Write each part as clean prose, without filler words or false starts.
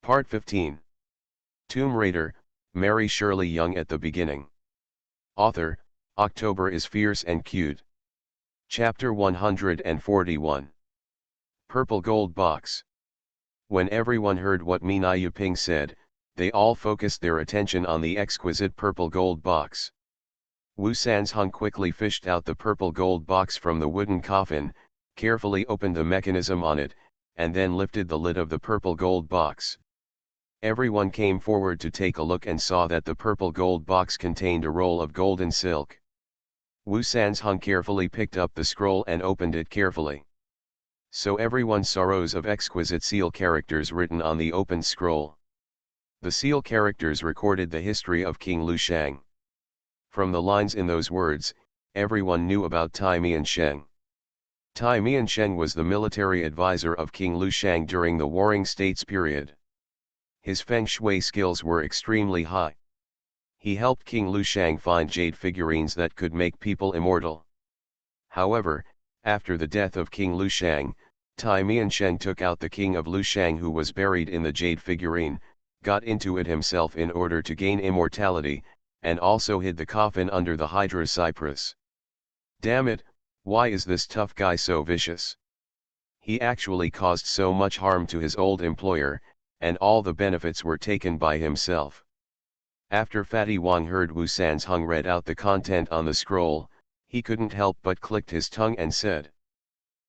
Part 15. Tomb Raider, Mary Shirley Young at the beginning. Author, October is fierce and cute. Chapter 141. Purple Gold Box. When everyone heard what Mina Yuping said, they all focused their attention on the exquisite purple gold box. Wu Sanzhong quickly fished out the purple gold box from the wooden coffin, carefully opened the mechanism on it, and then lifted the lid of the purple gold box. Everyone came forward to take a look and saw that the purple gold box contained a roll of golden silk. Wu Sanzhong carefully picked up the scroll and opened it carefully. So everyone saw rows of exquisite seal characters written on the opened scroll. The seal characters recorded the history of King Lu Shang. From the lines in those words, everyone knew about Tai Miansheng. Tai Miansheng was the military advisor of King Lu Shang during the Warring States period. His feng shui skills were extremely high. He helped King Lu Shang find jade figurines that could make people immortal. However, after the death of King Lu Shang, Tai Miansheng took out the king of Lu Shang who was buried in the jade figurine, got into it himself in order to gain immortality, and also hid the coffin under the hydra cypress. Damn it, why is this tough guy so vicious? He actually caused so much harm to his old employer, and all the benefits were taken by himself. After Fatty Wang heard Wu Sanzhong read out the content on the scroll, he couldn't help but clicked his tongue and said,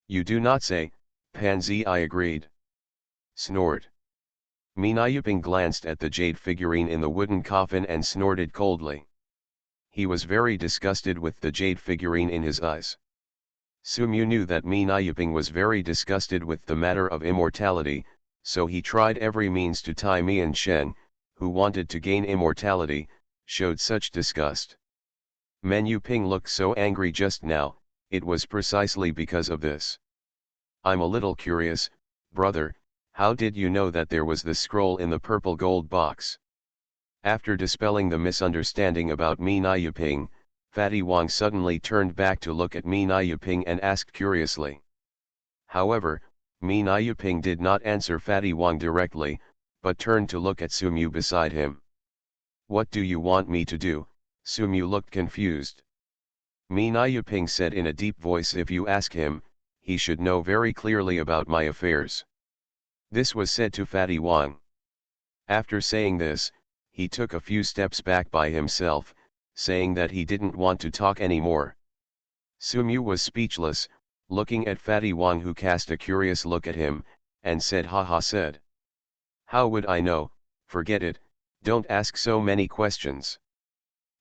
"You do not say, Pansy." I agreed. Snort. Mina Yuping glanced at the jade figurine in the wooden coffin and snorted coldly. He was very disgusted with the jade figurine in his eyes. Sumu knew that Mina Yuping was very disgusted with the matter of immortality, so he tried every means to Tai Miansheng, who wanted to gain immortality, showed such disgust. Men Yuping looked so angry just now, it was precisely because of this. I'm a little curious, brother, how did you know that there was this scroll in the purple gold box? After dispelling the misunderstanding about Mina Yuping, Fatty Wang suddenly turned back to look at Mina Yuping and asked curiously. However, Mina Yuping did not answer Fatty Wang directly, but turned to look at Sumu beside him. What do you want me to do? Sumu looked confused. Mina Yuping said in a deep voice, if you ask him, he should know very clearly about my affairs. This was said to Fatty Wang. After saying this, he took a few steps back by himself, saying that he didn't want to talk anymore. Sumu was speechless, looking at Fatty Wang, who cast a curious look at him, and said, haha, said. How would I know? Forget it, don't ask so many questions.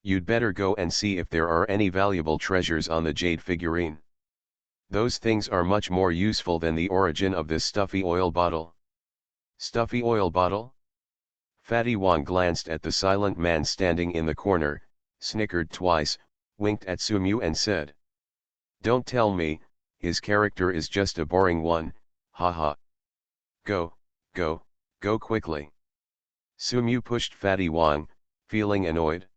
You'd better go and see if there are any valuable treasures on the jade figurine. Those things are much more useful than the origin of this stuffy oil bottle. Stuffy oil bottle? Fatty Wang glanced at the silent man standing in the corner, snickered twice, winked at Sumu and said. Don't tell me, his character is just a boring one, haha. Go, go, go quickly. Sumu pushed Fatty Wang, feeling annoyed.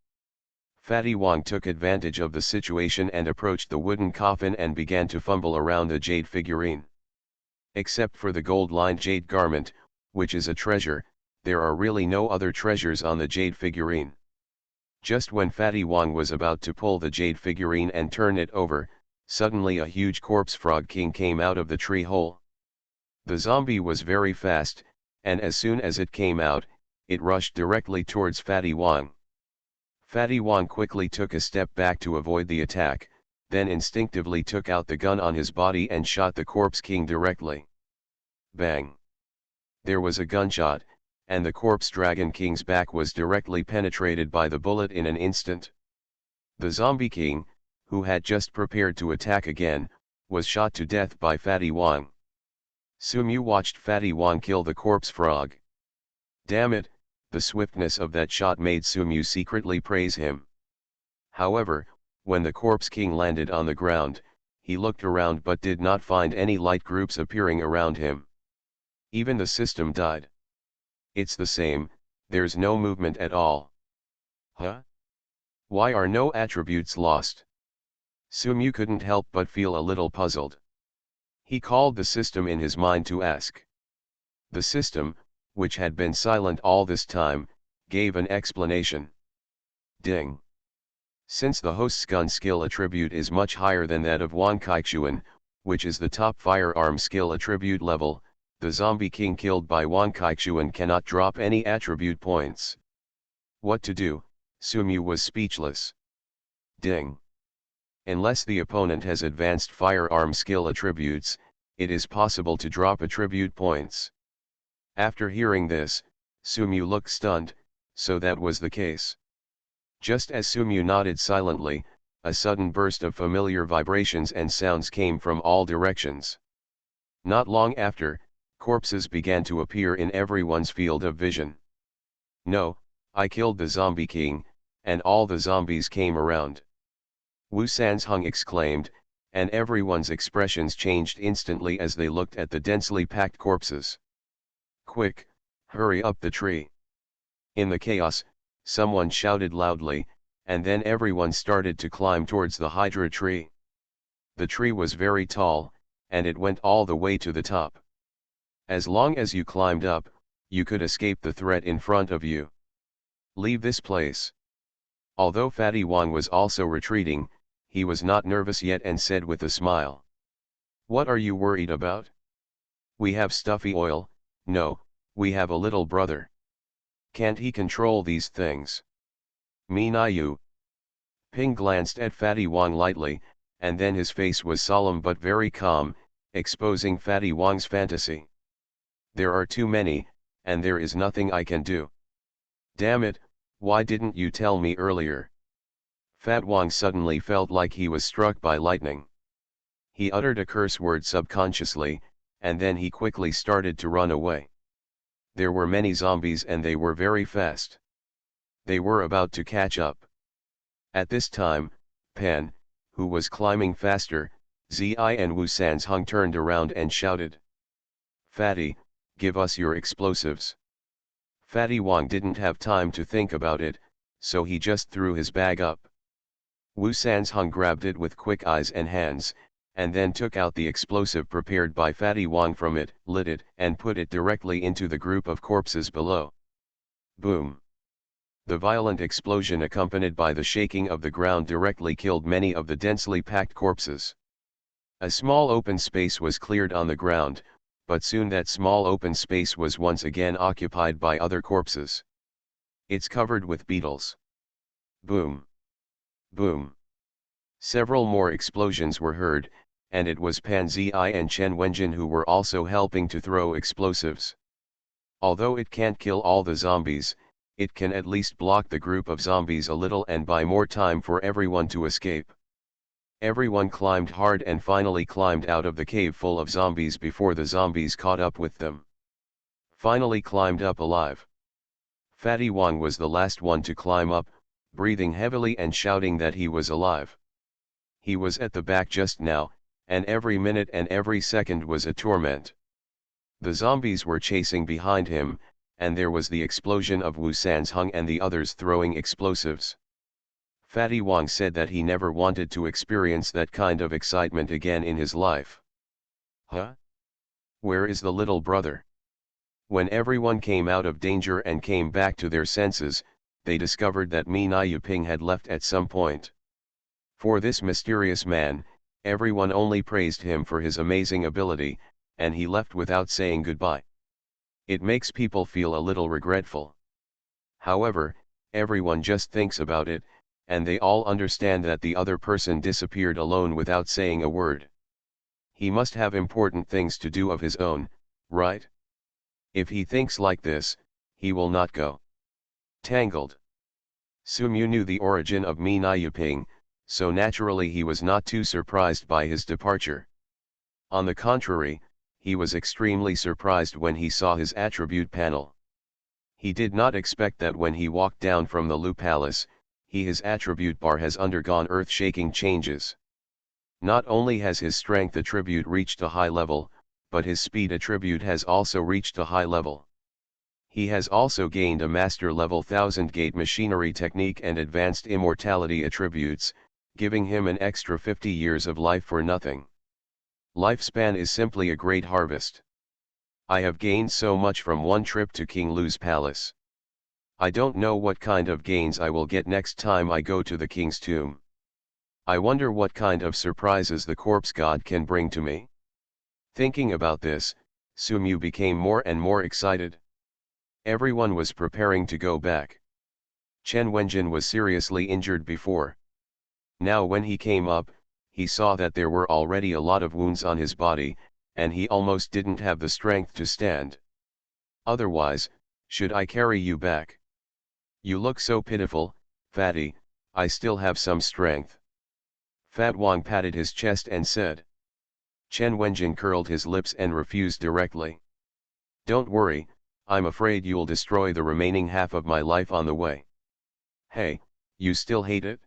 Fatty Wang took advantage of the situation and approached the wooden coffin and began to fumble around the jade figurine. Except for the gold-lined jade garment, which is a treasure, there are really no other treasures on the jade figurine. Just when Fatty Wang was about to pull the jade figurine and turn it over, suddenly a huge corpse frog king came out of the tree hole. The zombie was very fast, and as soon as it came out, it rushed directly towards Fatty Wang. Fatty Wang quickly took a step back to avoid the attack, then instinctively took out the gun on his body and shot the corpse king directly. Bang! There was a gunshot, and the corpse dragon king's back was directly penetrated by the bullet in an instant. The zombie king, who had just prepared to attack again, was shot to death by Fatty Wang. Sumu watched Fatty Wang kill the corpse frog. Damn it, the swiftness of that shot made Sumu secretly praise him. However, when the corpse king landed on the ground, he looked around but did not find any light groups appearing around him. Even the system died. It's the same, there's no movement at all. Huh? Why are no attributes lost? Sumu couldn't help but feel a little puzzled. He called the system in his mind to ask. The system, which had been silent all this time, gave an explanation. Ding. Since the host's gun skill attribute is much higher than that of Wan Kaichuan, which is the top firearm skill attribute level, the zombie king killed by Wan Kaichuan cannot drop any attribute points. What to do? Sumu was speechless. Ding. Unless the opponent has advanced firearm skill attributes, it is possible to drop attribute points. After hearing this, Sumu looked stunned, so that was the case. Just as Sumu nodded silently, a sudden burst of familiar vibrations and sounds came from all directions. Not long after, corpses began to appear in everyone's field of vision. No, I killed the zombie king, and all the zombies came around. Wu Sanzhong exclaimed, and everyone's expressions changed instantly as they looked at the densely packed corpses. Quick, hurry up the tree. In the chaos, someone shouted loudly, and then everyone started to climb towards the Hydra tree. The tree was very tall, and it went all the way to the top. As long as you climbed up, you could escape the threat in front of you. Leave this place. Although Fatty Wang was also retreating, he was not nervous yet and said with a smile. What are you worried about? We have stuffy oil. No, we have a little brother. Can't he control these things? Me na you. Ping glanced at Fatty Wang lightly, and then his face was solemn but very calm, exposing Fatty Wang's fantasy. There are too many, and there is nothing I can do. Damn it, why didn't you tell me earlier? Fat Wang suddenly felt like he was struck by lightning. He uttered a curse word subconsciously, and then he quickly started to run away. There were many zombies and they were very fast. They were about to catch up. At this time, Pan, who was climbing faster, Zi and Wu Sanzhong turned around and shouted. Fatty, give us your explosives. Fatty Wang didn't have time to think about it, so he just threw his bag up. Wu Sanzhong grabbed it with quick eyes and hands, and then took out the explosive prepared by Fatty Wang from it, lit it, and put it directly into the group of corpses below. Boom! The violent explosion accompanied by the shaking of the ground directly killed many of the densely packed corpses. A small open space was cleared on the ground, but soon that small open space was once again occupied by other corpses. It's covered with beetles. Boom! Boom! Several more explosions were heard, and it was Pan Zi and Chen Wenjin who were also helping to throw explosives. Although it can't kill all the zombies, it can at least block the group of zombies a little and buy more time for everyone to escape. Everyone climbed hard and finally climbed out of the cave full of zombies before the zombies caught up with them. Finally climbed up alive. Fatty Wang was the last one to climb up, breathing heavily and shouting that he was alive. He was at the back just now, and every minute and every second was a torment. The zombies were chasing behind him, and there was the explosion of Wu Sanzhong and the others throwing explosives. Fatty Wang said that he never wanted to experience that kind of excitement again in his life. Huh? Where is the little brother? When everyone came out of danger and came back to their senses, they discovered that Mi Na Yuping had left at some point. For this mysterious man, everyone only praised him for his amazing ability, and he left without saying goodbye. It makes people feel a little regretful. However, everyone just thinks about it, and they all understand that the other person disappeared alone without saying a word. He must have important things to do of his own, right? If he thinks like this, he will not go. Tangled. Sumu knew the origin of Mi Na Yuping, so naturally he was not too surprised by his departure. On the contrary, he was extremely surprised when he saw his attribute panel. He did not expect that when he walked down from the Lu Palace, his attribute bar has undergone earth-shaking changes. Not only has his strength attribute reached a high level, but his speed attribute has also reached a high level. He has also gained a master level 1000-gate machinery technique and advanced immortality attributes, giving him an extra 50 years of life for nothing. Lifespan is simply a great harvest. I have gained so much from one trip to King Lu's palace. I don't know what kind of gains I will get next time I go to the king's tomb. I wonder what kind of surprises the corpse god can bring to me. Thinking about this, Sumu became more and more excited. Everyone was preparing to go back. Chen Wenjin was seriously injured before. Now when he came up, he saw that there were already a lot of wounds on his body, and he almost didn't have the strength to stand. Otherwise, should I carry you back? You look so pitiful, Fatty, I still have some strength. Fat Wang patted his chest and said. Chen Wenjin curled his lips and refused directly. Don't worry, I'm afraid you'll destroy the remaining half of my life on the way. Hey, you still hate it?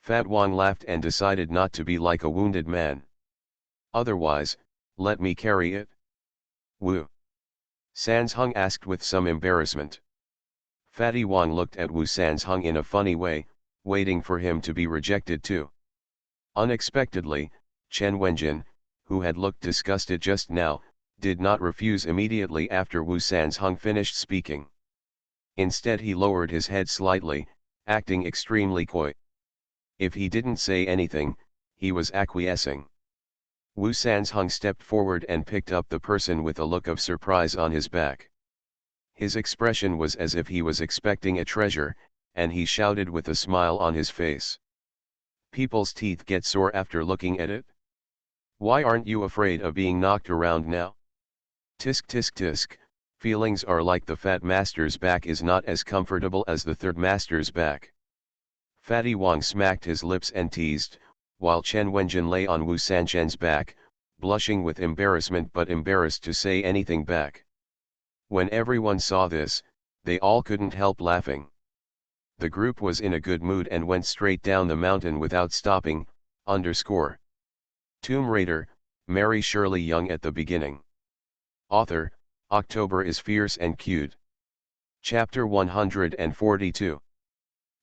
Fat Wang laughed and decided not to be like a wounded man. Otherwise, let me carry it. Wu. Sansheng asked with some embarrassment. Fatty Wang looked at Wu Sansheng in a funny way, waiting for him to be rejected too. Unexpectedly, Chen Wenjin, who had looked disgusted just now, did not refuse immediately after Wu Sansheng finished speaking. Instead he lowered his head slightly, acting extremely coy. If he didn't say anything, he was acquiescing. Wu Sansheng stepped forward and picked up the person with a look of surprise on his back. His expression was as if he was expecting a treasure, and he shouted with a smile on his face. People's teeth get sore after looking at it? Why aren't you afraid of being knocked around now? Tisk tisk tisk, feelings are like the fat master's back is not as comfortable as the third master's back. Fatty Wang smacked his lips and teased, while Chen Wenjin lay on Wu Sansheng's back, blushing with embarrassment but embarrassed to say anything back. When everyone saw this, they all couldn't help laughing. The group was in a good mood and went straight down the mountain without stopping. Tomb Raider, Mary Shirley Young at the beginning. Author, October is fierce and cute. Chapter 142.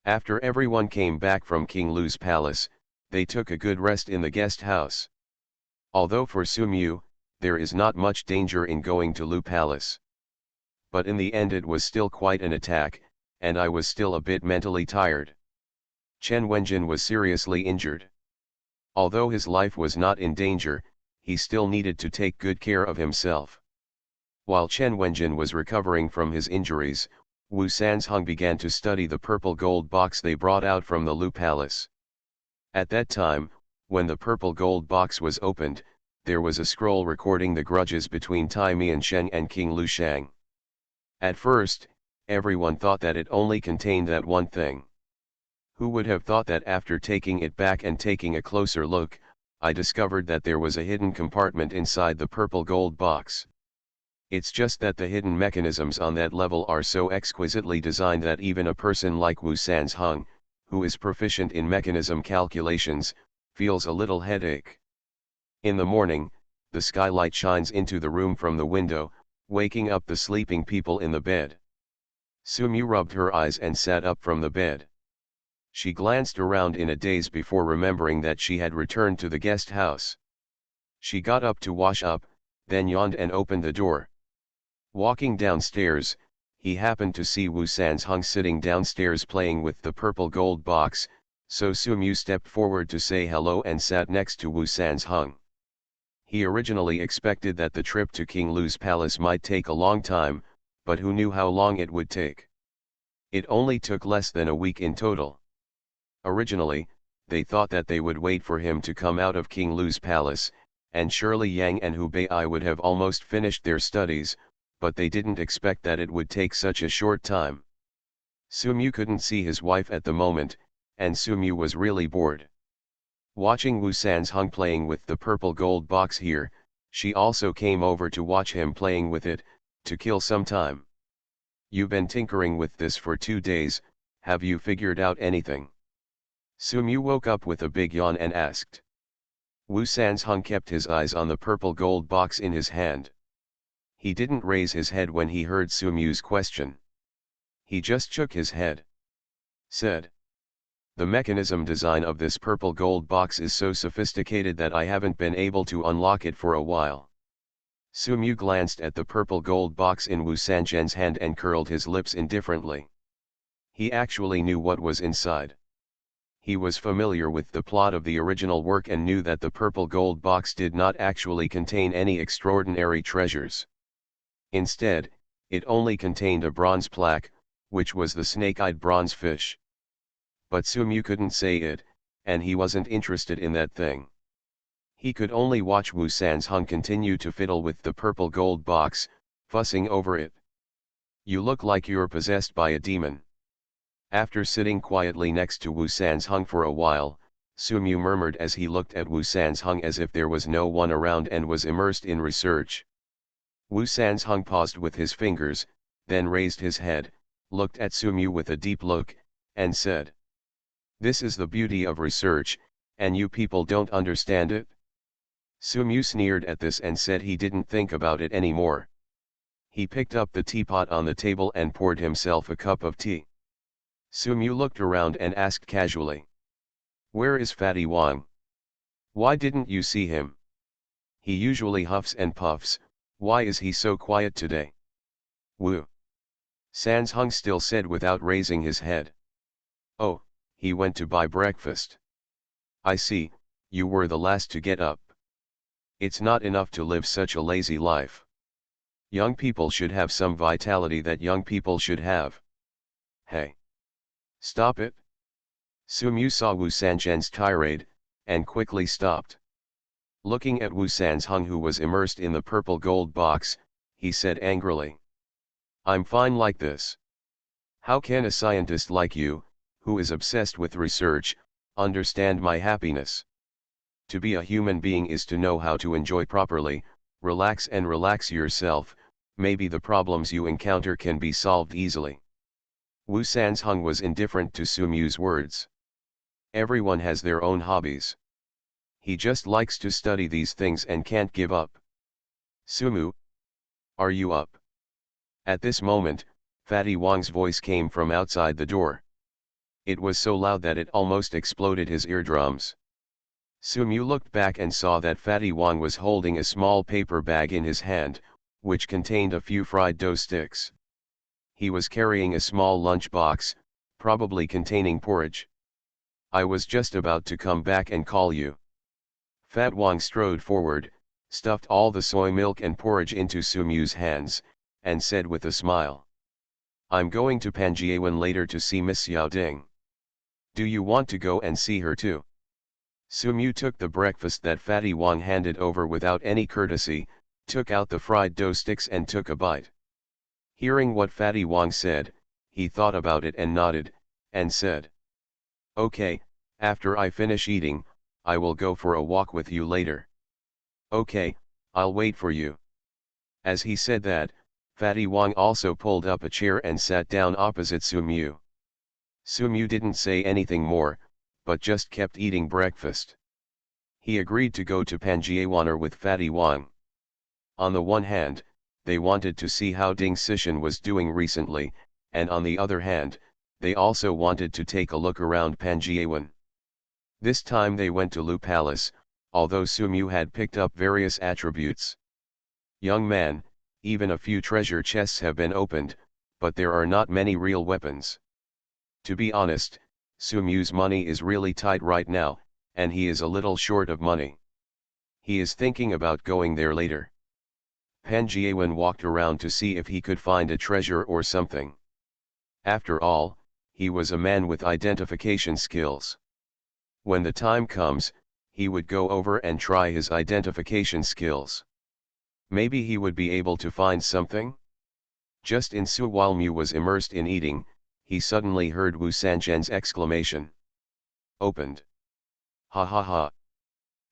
After everyone came back from King Lu's palace, they took a good rest in the guest house. Although for Sumu, there is not much danger in going to Lu Palace. But in the end it was still quite an attack, and I was still a bit mentally tired. Chen Wenjin was seriously injured. Although his life was not in danger, he still needed to take good care of himself. While Chen Wenjin was recovering from his injuries, Wu Sansheng began to study the purple gold box they brought out from the Lu Palace. At that time, when the purple gold box was opened, there was a scroll recording the grudges between Tai Miansheng and King Lu Shang. At first, everyone thought that it only contained that one thing. Who would have thought that after taking it back and taking a closer look, I discovered that there was a hidden compartment inside the purple gold box. It's just that the hidden mechanisms on that level are so exquisitely designed that even a person like Wu Sansheng, who is proficient in mechanism calculations, feels a little headache. In the morning, the skylight shines into the room from the window, waking up the sleeping people in the bed. Sumu rubbed her eyes and sat up from the bed. She glanced around in a daze before remembering that she had returned to the guest house. She got up to wash up, then yawned and opened the door. Walking downstairs, he happened to see Wu Sansheng sitting downstairs playing with the purple gold box, so Sumu stepped forward to say hello and sat next to Wu Sansheng. He originally expected that the trip to King Lu's palace might take a long time, but who knew how long it would take? It only took less than a week in total. Originally, they thought that they would wait for him to come out of King Lu's palace, and Shirley Yang and Hu Bei would have almost finished their studies, but they didn't expect that it would take such a short time. Sumu couldn't see his wife at the moment, and Sumu was really bored. Watching Wu Sansheng playing with the purple gold box here, she also came over to watch him playing with it, to kill some time. You've been tinkering with this for 2 days, have you figured out anything? Sumu woke up with a big yawn and asked. Wu Sansheng kept his eyes on the purple gold box in his hand. He didn't raise his head when he heard Sumu's question. He just shook his head. Said. The mechanism design of this purple gold box is so sophisticated that I haven't been able to unlock it for a while. Sumu glanced at the purple gold box in Wu Sanzhen's hand and curled his lips indifferently. He actually knew what was inside. He was familiar with the plot of the original work and knew that the purple gold box did not actually contain any extraordinary treasures. Instead, it only contained a bronze plaque, which was the snake-eyed bronze fish. But Sumu couldn't say it, and he wasn't interested in that thing. He could only watch Wu Sanzheng continue to fiddle with the purple gold box, fussing over it. "You look like you're possessed by a demon." After sitting quietly next to Wu Sanzheng for a while, Sumu murmured as he looked at Wu Sanzheng as if there was no one around and was immersed in research. Wu Sanzheng paused with his fingers, then raised his head, looked at Sumu with a deep look, and said, "This is the beauty of research, and you people don't understand it?" Sumu sneered at this and said he didn't think about it anymore. He picked up the teapot on the table and poured himself a cup of tea. Sumu looked around and asked casually, "Where is Fatty Wang? Why didn't you see him? He usually huffs and puffs, why is he so quiet today?" Wu Sanzheng still said without raising his head, "Oh, he went to buy breakfast." "I see, you were the last to get up. It's not enough to live such a lazy life. Young people should have some vitality that young people should have." "Hey! Stop it!" Sumu saw Wu Sanzhen's tirade, and quickly stopped. Looking at Wu Sanzheng who was immersed in the purple gold box, he said angrily, "I'm fine like this. How can a scientist like you, who is obsessed with research, understand my happiness? To be a human being is to know how to enjoy properly, relax yourself, maybe the problems you encounter can be solved easily." Wu Sanzheng was indifferent to Sumu's words. Everyone has their own hobbies. He just likes to study these things and can't give up. "Sumu, are you up?" At this moment, Fatty Wang's voice came from outside the door. It was so loud that it almost exploded his eardrums. Sumu looked back and saw that Fatty Wang was holding a small paper bag in his hand, which contained a few fried dough sticks. He was carrying a small lunch box, probably containing porridge. "I was just about to come back and call you." Fat Wang strode forward, stuffed all the soy milk and porridge into Sumu's hands, and said with a smile, "I'm going to Panjiawan later to see Miss Yao Ding. Do you want to go and see her too?" Sumu took the breakfast that Fatty Wang handed over without any courtesy, took out the fried dough sticks and took a bite. Hearing what Fatty Wang said, he thought about it and nodded, and said, "Okay, after I finish eating, I will go for a walk with you later." "Okay, I'll wait for you." As he said that, Fatty Wang also pulled up a chair and sat down opposite Sumu. Sumu didn't say anything more, but just kept eating breakfast. He agreed to go to Panjiawaner with Fatty Wang. On the one hand, they wanted to see how Ding Xishan was doing recently, and on the other hand, they also wanted to take a look around Panjiawan. This time they went to Lu Palace, although Sumu had picked up various attributes. "Young man, even a few treasure chests have been opened, but there are not many real weapons. To be honest, Sumu's money is really tight right now, and he is a little short of money. He is thinking about going there later." Panjiawan walked around to see if he could find a treasure or something. After all, he was a man with identification skills. When the time comes, he would go over and try his identification skills. Maybe he would be able to find something? Just in so while Mu was immersed in eating, he suddenly heard Wu Sanzhen's exclamation. "Opened! Ha ha ha!"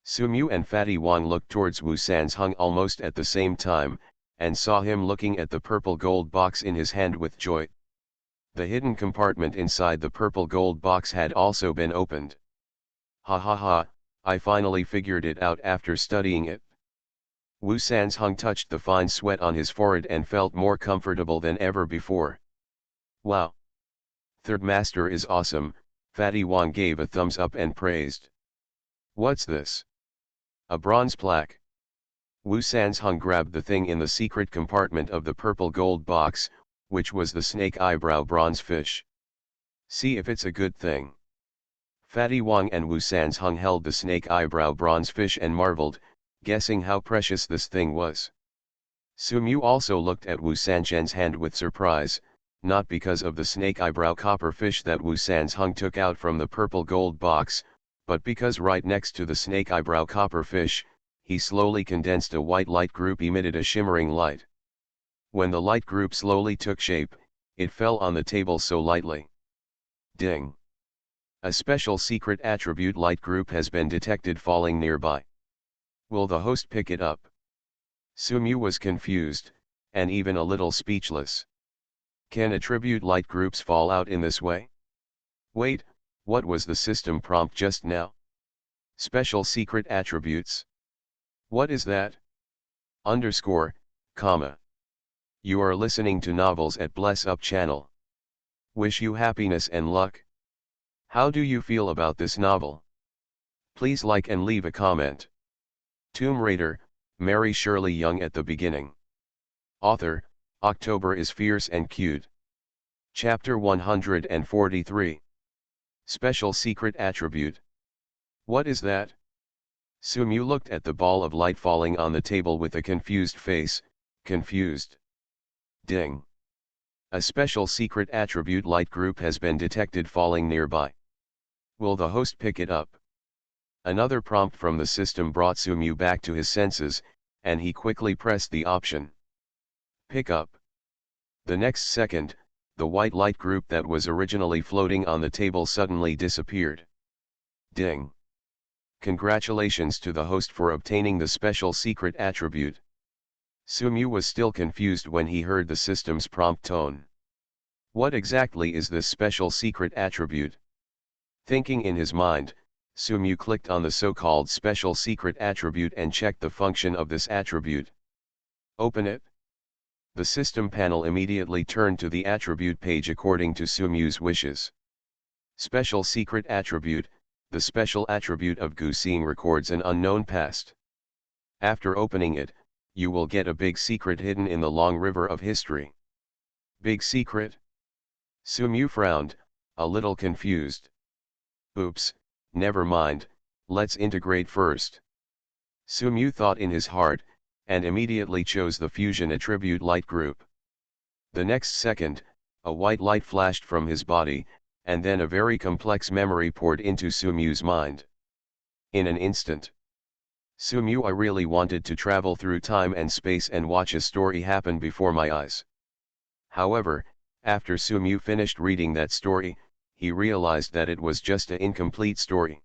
Sumu and Fatty Wang looked towards Wu Sanzheng almost at the same time, and saw him looking at the purple gold box in his hand with joy. The hidden compartment inside the purple gold box had also been opened. "Ha ha ha, I finally figured it out after studying it." Wu Sanzheng touched the fine sweat on his forehead and felt more comfortable than ever before. "Wow! Third master is awesome," Fatty Wang gave a thumbs up and praised. "What's this? A bronze plaque. Wu Sanzheng grabbed the thing in the secret compartment of the purple gold box, which was the snake eyebrow bronze fish. See if it's a good thing. Fatty Wang and Wu Sanzheng held the snake eyebrow bronze fish and marveled, guessing how precious this thing was. Sumu also looked at Wu Sanzheng's hand with surprise, not because of the snake eyebrow copper fish that Wu Sanzheng took out from the purple gold box, but because right next to the snake eyebrow copper fish, he slowly condensed a white light group emitted a shimmering light. When the light group slowly took shape, it fell on the table so lightly. Ding! A special secret attribute light group has been detected falling nearby. Will the host pick it up? Sumu was confused, and even a little speechless. Can attribute light groups fall out in this way? Wait, what was the system prompt just now? Special secret attributes. What is that? Underscore, comma. You are listening to Novels at Bless Up channel. Wish you happiness and luck. How do you feel about this novel? Please like and leave a comment. Tomb Raider, Mary Shirley Young at the beginning. Author, October is fierce and cute. Chapter 143. Special secret attribute. What is that? Sumu looked at the ball of light falling on the table with a confused face, confused. Ding! A special secret attribute light group has been detected falling nearby. Will the host pick it up? Another prompt from the system brought Sumu back to his senses, and he quickly pressed the option. Pick up. The next second, the white light group that was originally floating on the table suddenly disappeared. Ding! Congratulations to the host for obtaining the special secret attribute. Sumu was still confused when he heard the system's prompt tone. What exactly is this special secret attribute? Thinking in his mind, Sumu clicked on the so-called special secret attribute and checked the function of this attribute. Open it. The system panel immediately turned to the attribute page according to Sumu's wishes. Special secret attribute, the special attribute of Gu Seeing records an unknown past. After opening it, you will get a big secret hidden in the long river of history. Big secret? Sumu frowned, a little confused. Oops, never mind, let's integrate first. Sumu thought in his heart, and immediately chose the fusion attribute light group. The next second, a white light flashed from his body, and then a very complex memory poured into Sumu's mind. In an instant. Sumu, I really wanted to travel through time and space and watch a story happen before my eyes. However, after Sumu finished reading that story, he realized that it was just an incomplete story.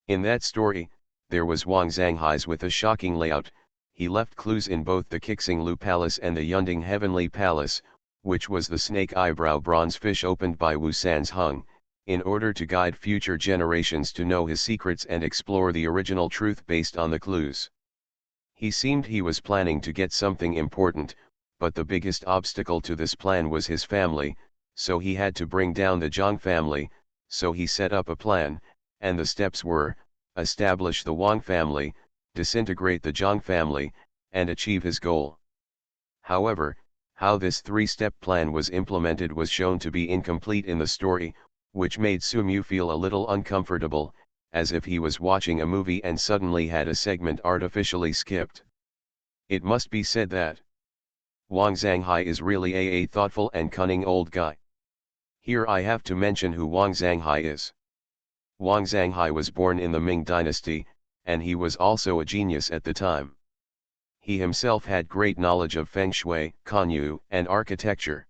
In that story, there was Wang Zhanghai's with a shocking layout. He left clues in both the Qixinglu Palace and the Yunding Heavenly Palace, which was the snake eyebrow bronze fish opened by Wu Sanzheng, in order to guide future generations to know his secrets and explore the original truth based on the clues. He seemed he was planning to get something important, but the biggest obstacle to this plan was his family, so he had to bring down the Zhang family. So he set up a plan, and the steps were, establish the Wang family, disintegrate the Zhang family, and achieve his goal. However, how this three-step plan was implemented was shown to be incomplete in the story, which made Sumu feel a little uncomfortable, as if he was watching a movie and suddenly had a segment artificially skipped. It must be said that Wang Zhanghai is really a thoughtful and cunning old guy. Here I have to mention who Wang Zhanghai is. Wang Zhanghai was born in the Ming dynasty, and he was also a genius at the time. He himself had great knowledge of feng shui, kanyu, and architecture.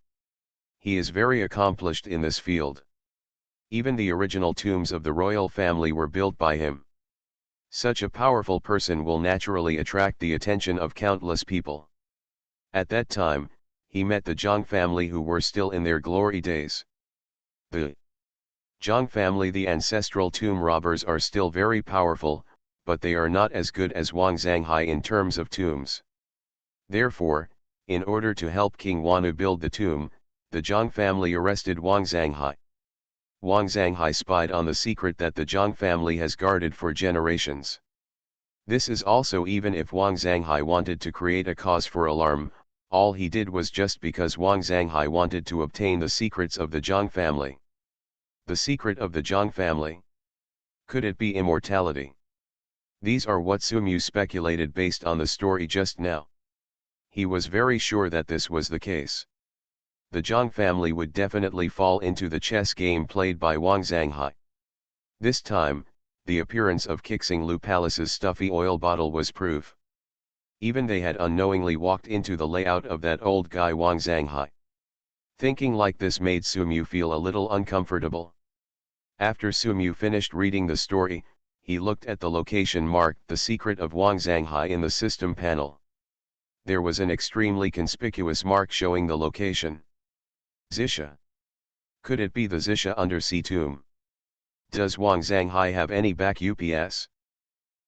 He is very accomplished in this field. Even the original tombs of the royal family were built by him. Such a powerful person will naturally attract the attention of countless people. At that time, he met the Zhang family, who were still in their glory days. The Zhang family, the ancestral tomb robbers, are still very powerful, but they are not as good as Wang Zhanghai in terms of tombs. Therefore, in order to help King Wanu build the tomb, the Zhang family arrested Wang Zhanghai. Wang Zhanghai spied on the secret that the Zhang family has guarded for generations. This is also even if Wang Zhanghai wanted to create a cause for alarm, all he did was just because Wang Zhanghai wanted to obtain the secrets of the Zhang family. The secret of the Zhang family? Could it be immortality? These are what Sumu speculated based on the story just now. He was very sure that this was the case. The Zhang family would definitely fall into the chess game played by Wang Zhanghai. This time, the appearance of Kixing Lu Palace's stuffy oil bottle was proof. Even they had unknowingly walked into the layout of that old guy Wang Zhanghai. Thinking like this made Sumu feel a little uncomfortable. After Sumu finished reading the story, he looked at the location marked "The Secret of Wang Zhanghai" in the system panel. There was an extremely conspicuous mark showing the location. Zisha. Could it be the Zisha undersea tomb? Does Wang Zhanghai have any back UPS?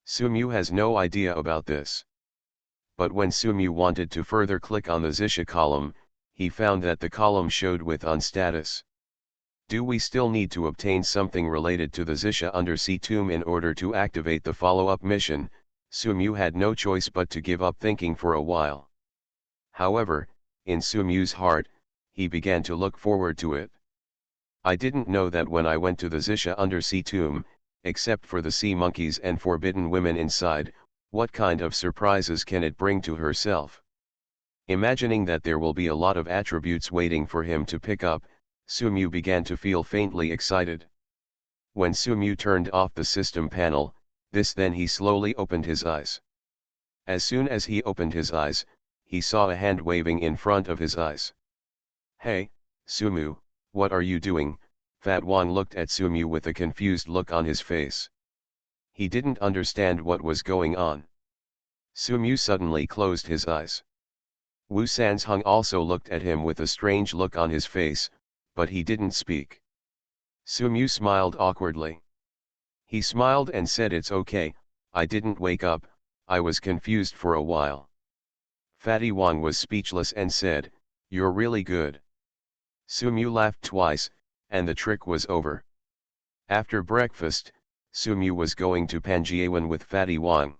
Sumu has no idea about this. But when Sumu wanted to further click on the Zisha column, he found that the column showed with on status. Do we still need to obtain something related to the Zisha undersea tomb in order to activate the follow-up mission? Sumu had no choice but to give up thinking for a while. However, in Sumu's heart, he began to look forward to it. I didn't know that when I went to the Zisha undersea tomb, except for the sea monkeys and forbidden women inside, what kind of surprises can it bring to herself? Imagining that there will be a lot of attributes waiting for him to pick up, Sumu began to feel faintly excited. When Sumu turned off the system panel, then he slowly opened his eyes. As soon as he opened his eyes, he saw a hand waving in front of his eyes. Hey, Sumu, what are you doing? Fat Wang looked at Sumu with a confused look on his face. He didn't understand what was going on. Sumu suddenly closed his eyes. Wu Sanzhong also looked at him with a strange look on his face, but he didn't speak. Sumu smiled awkwardly. He smiled and said, "It's okay, I didn't wake up, I was confused for a while." Fatty Wang was speechless and said, "You're really good." Sumu laughed twice, and the trick was over. After breakfast, Sumu was going to Panjiawan with Fatty Wang.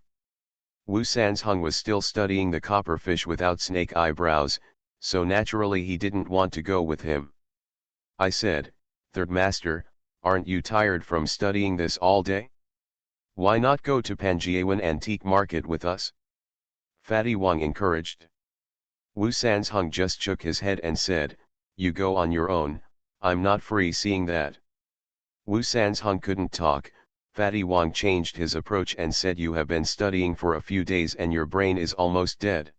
Wu Sanzhong was still studying the copperfish without snake eyebrows, so naturally he didn't want to go with him. I said, "Third Master, aren't you tired from studying this all day? Why not go to Panjiawan Antique Market with us?" Fatty Wang encouraged. Wu Sanzhong just shook his head and said, "You go on your own, I'm not free seeing that." Wu Sanzhong couldn't talk. Fatty Wang changed his approach and said, "You have been studying for a few days and your brain is almost dead.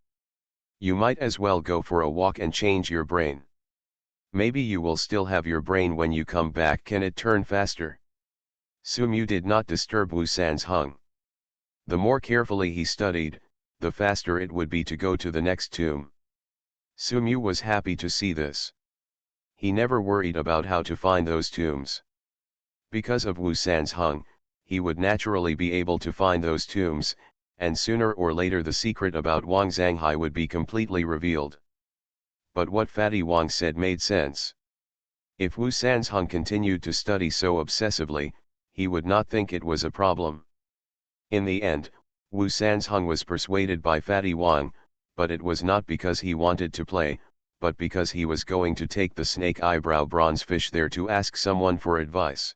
You might as well go for a walk and change your brain. Maybe you will still have your brain when you come back. Can it turn faster?" Sumu did not disturb Wu Sanzhong. The more carefully he studied, the faster it would be to go to the next tomb. Sumu was happy to see this. He never worried about how to find those tombs. Because of Wu Sanzhong, he would naturally be able to find those tombs, and sooner or later the secret about Wang Zhanghai would be completely revealed. But what Fatty Wang said made sense. If Wu Sanzhong continued to study so obsessively, he would not think it was a problem. In the end, Wu Sanzhong was persuaded by Fatty Wang, but it was not because he wanted to play, but because he was going to take the snake eyebrow bronze fish there to ask someone for advice.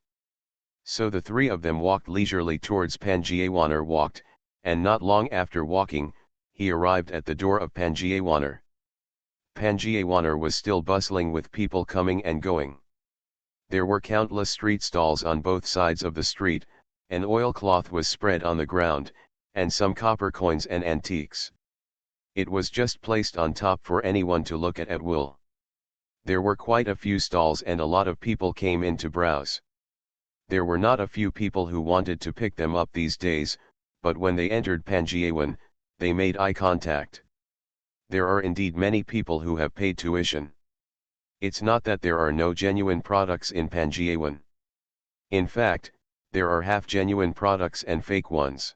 So the three of them walked leisurely towards Panjiawaner walked, and not long after walking, he arrived at the door of Panjiawaner. Panjiawaner was still bustling with people coming and going. There were countless street stalls on both sides of the street, an oilcloth was spread on the ground, and some copper coins and antiques. It was just placed on top for anyone to look at will. There were quite a few stalls and a lot of people came in to browse. There were not a few people who wanted to pick them up these days, but when they entered Panjiawan, they made eye contact. There are indeed many people who have paid tuition. It's not that there are no genuine products in Panjiawan. In fact, there are half-genuine products and fake ones.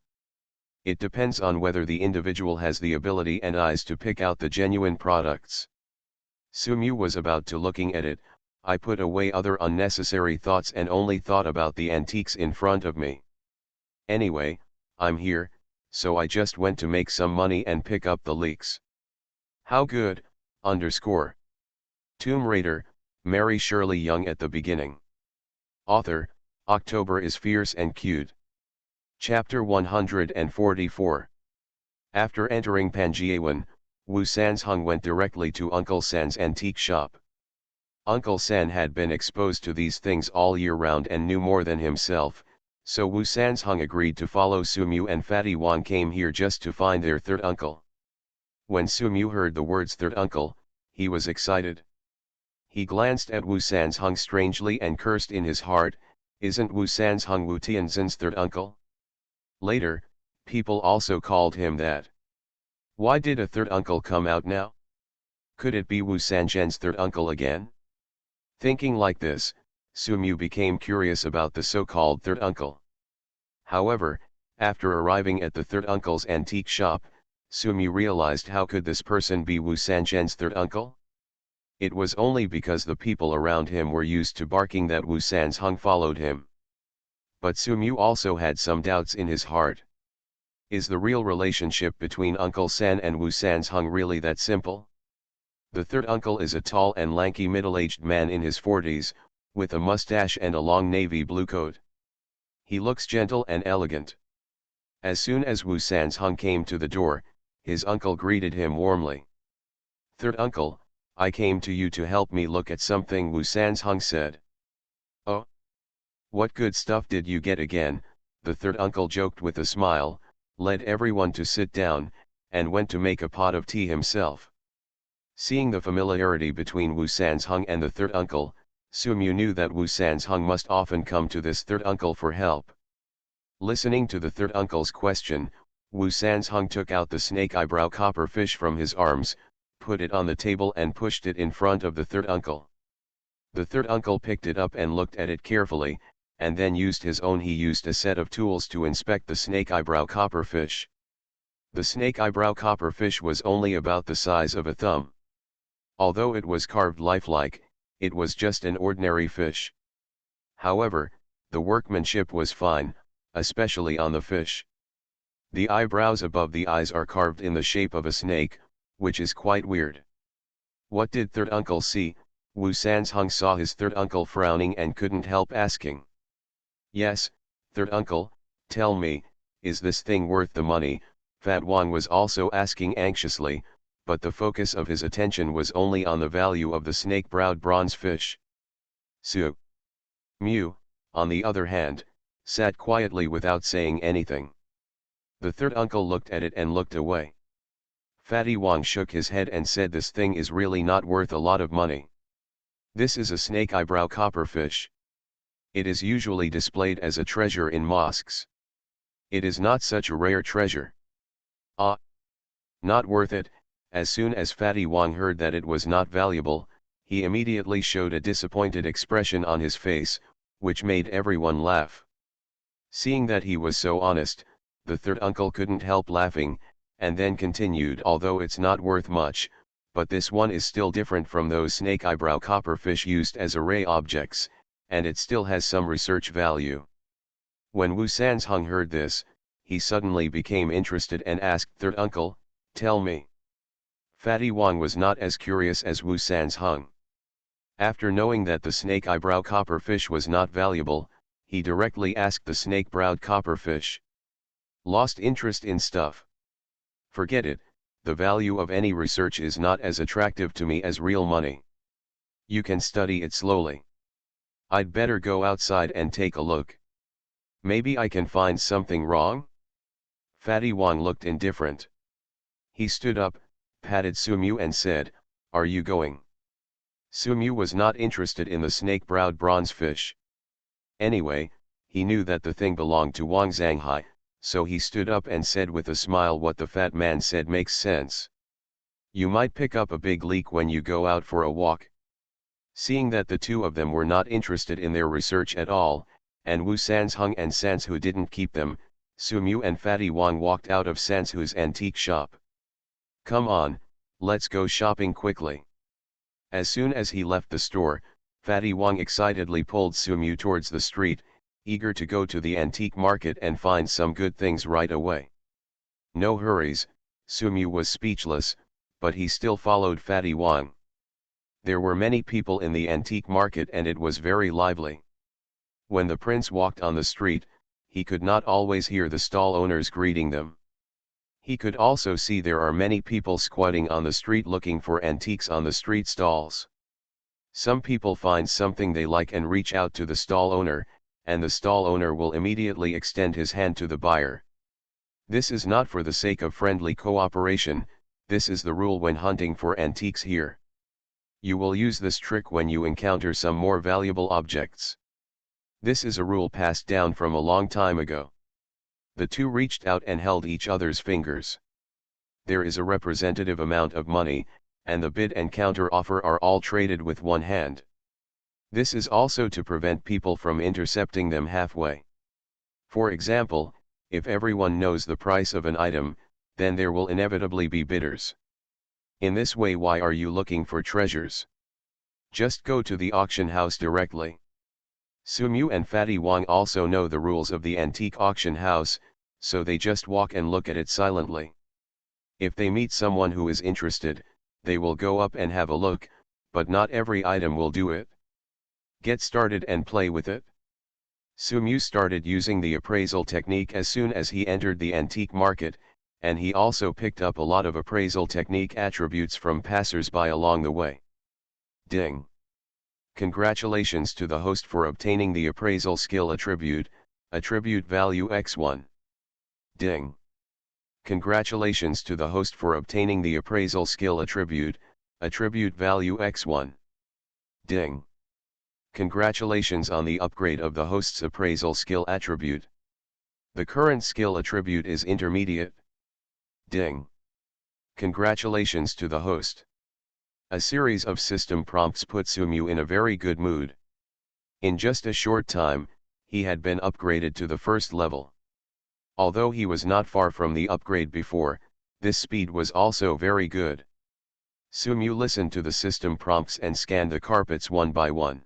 It depends on whether the individual has the ability and eyes to pick out the genuine products. Sumu was about to looking at it. I put away other unnecessary thoughts and only thought about the antiques in front of me. Anyway, I'm here, so I just went to make some money and pick up the leaks. How good, underscore. Tomb Raider, Mary Shirley Young at the beginning. Author, October is fierce and cute. Chapter 144. After entering Panjiawan, Wu Sanzhong went directly to Uncle San's antique shop. Uncle San had been exposed to these things all year round and knew more than himself, so Wu Sanzhong agreed to follow Sumu, and Fatty Wang came here just to find their third uncle. When Sumu heard the words third uncle, he was excited. He glanced at Wu Sanzhong strangely and cursed in his heart, "Isn't Wu Sanzhong Wu Tianzhen's third uncle?" Later, people also called him that. Why did a third uncle come out now? Could it be Wu Sanzhen's third uncle again? Thinking like this, Sumu became curious about the so-called third uncle. However, after arriving at the third uncle's antique shop, Sumu realized how could this person be Wu Sanzhen's third uncle? It was only because the people around him were used to barking that Wu Sanzhong followed him. But Sumu also had some doubts in his heart. Is the real relationship between Uncle San and Wu Sanzhong really that simple? The third uncle is a tall and lanky middle-aged man in his 40s, with a mustache and a long navy blue coat. He looks gentle and elegant. As soon as Wu Sanzhong came to the door, his uncle greeted him warmly. "Third uncle, I came to you to help me look at something," Wu Sanzhong said. "Oh? What good stuff did you get again?" The third uncle joked with a smile, led everyone to sit down, and went to make a pot of tea himself. Seeing the familiarity between Wu Sanzhong and the third uncle, Sumu knew that Wu Sanzhong must often come to this third uncle for help. Listening to the third uncle's question, Wu Sanzhong took out the snake eyebrow copper fish from his arms, put it on the table and pushed it in front of the third uncle. The third uncle picked it up and looked at it carefully, and then used a set of tools to inspect the snake eyebrow copper fish. The snake eyebrow copper fish was only about the size of a thumb. Although it was carved lifelike, it was just an ordinary fish. However, the workmanship was fine, especially on the fish. The eyebrows above the eyes are carved in the shape of a snake, which is quite weird. What did third uncle see? Wu Sanzhong saw his third uncle frowning and couldn't help asking. "Yes, third uncle, tell me, is this thing worth the money?" Fat Wang was also asking anxiously, but the focus of his attention was only on the value of the snake-browed bronze fish. Su Mu, on the other hand, sat quietly without saying anything. The third uncle looked at it and looked away. Fatty Wang shook his head and said, "This thing is really not worth a lot of money. This is a snake eyebrow copper fish. It is usually displayed as a treasure in mosques. It is not such a rare treasure." "Ah, not worth it." As soon as Fatty Wang heard that it was not valuable, he immediately showed a disappointed expression on his face, which made everyone laugh. Seeing that he was so honest, the third uncle couldn't help laughing, and then continued, "Although it's not worth much, but this one is still different from those snake eyebrow copper fish used as array objects, and it still has some research value." When Wu Sanzhong heard this, he suddenly became interested and asked, "Third uncle, tell me." Fatty Wang was not as curious as Wu Sanzhong. After knowing that the snake eyebrow copper fish was not valuable, he directly asked the snake-browed copper fish. "Lost interest in stuff? Forget it, the value of any research is not as attractive to me as real money. You can study it slowly. I'd better go outside and take a look. Maybe I can find something wrong?" Fatty Wang looked indifferent. He stood up, patted Sumu and said, "Are you going?" Sumu was not interested in the snake-browed bronze fish. Anyway, he knew that the thing belonged to Wang Zhanghai, so he stood up and said with a smile, "What the fat man said makes sense. You might pick up a big leak when you go out for a walk." Seeing that the two of them were not interested in their research at all, and Wu Sanzhong and Sansu didn't keep them, Sumu and Fatty Wang walked out of Sansu's antique shop. "Come on, let's go shopping quickly." As soon as he left the store, Fatty Wang excitedly pulled Sumu towards the street, eager to go to the antique market and find some good things right away. No hurries, Sumu was speechless, but he still followed Fatty Wang. There were many people in the antique market and it was very lively. When the prince walked on the street, he could not always hear the stall owners greeting them. He could also see there are many people squatting on the street looking for antiques on the street stalls. Some people find something they like and reach out to the stall owner, and the stall owner will immediately extend his hand to the buyer. This is not for the sake of friendly cooperation, this is the rule when hunting for antiques here. You will use this trick when you encounter some more valuable objects. This is a rule passed down from a long time ago. The two reached out and held each other's fingers. There is a representative amount of money, and the bid and counter offer are all traded with one hand. This is also to prevent people from intercepting them halfway. For example, if everyone knows the price of an item, then there will inevitably be bidders. In this way, why are you looking for treasures? Just go to the auction house directly. Sumu and Fatty Wang also know the rules of the antique auction house, so they just walk and look at it silently. If they meet someone who is interested, they will go up and have a look, but not every item will do it. Get started and play with it. Sumu started using the appraisal technique as soon as he entered the antique market, and he also picked up a lot of appraisal technique attributes from passers-by along the way. Ding! Congratulations to the host for obtaining the appraisal skill attribute value x1. Ding! Congratulations to the host for obtaining the appraisal skill attribute value x1. Ding! Congratulations on the upgrade of the host's appraisal skill attribute. The current skill attribute is intermediate. Ding! Congratulations to the host. A series of system prompts put Sumu in a very good mood. In just a short time, he had been upgraded to the first level. Although he was not far from the upgrade before, this speed was also very good. Sumu listened to the system prompts and scanned the carpets one by one.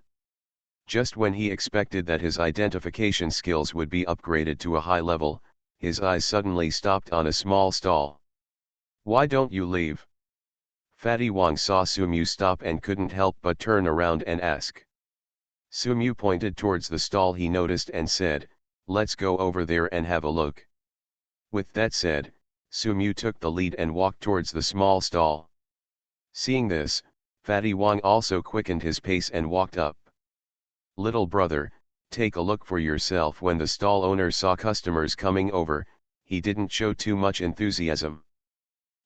Just when he expected that his identification skills would be upgraded to a high level, his eyes suddenly stopped on a small stall. Why don't you leave? Fatty Wang saw Sumu stop and couldn't help but turn around and ask. Sumu pointed towards the stall he noticed and said, "Let's go over there and have a look." With that said, Sumu took the lead and walked towards the small stall. Seeing this, Fatty Wang also quickened his pace and walked up. "Little brother, take a look for yourself." When the stall owner saw customers coming over, he didn't show too much enthusiasm.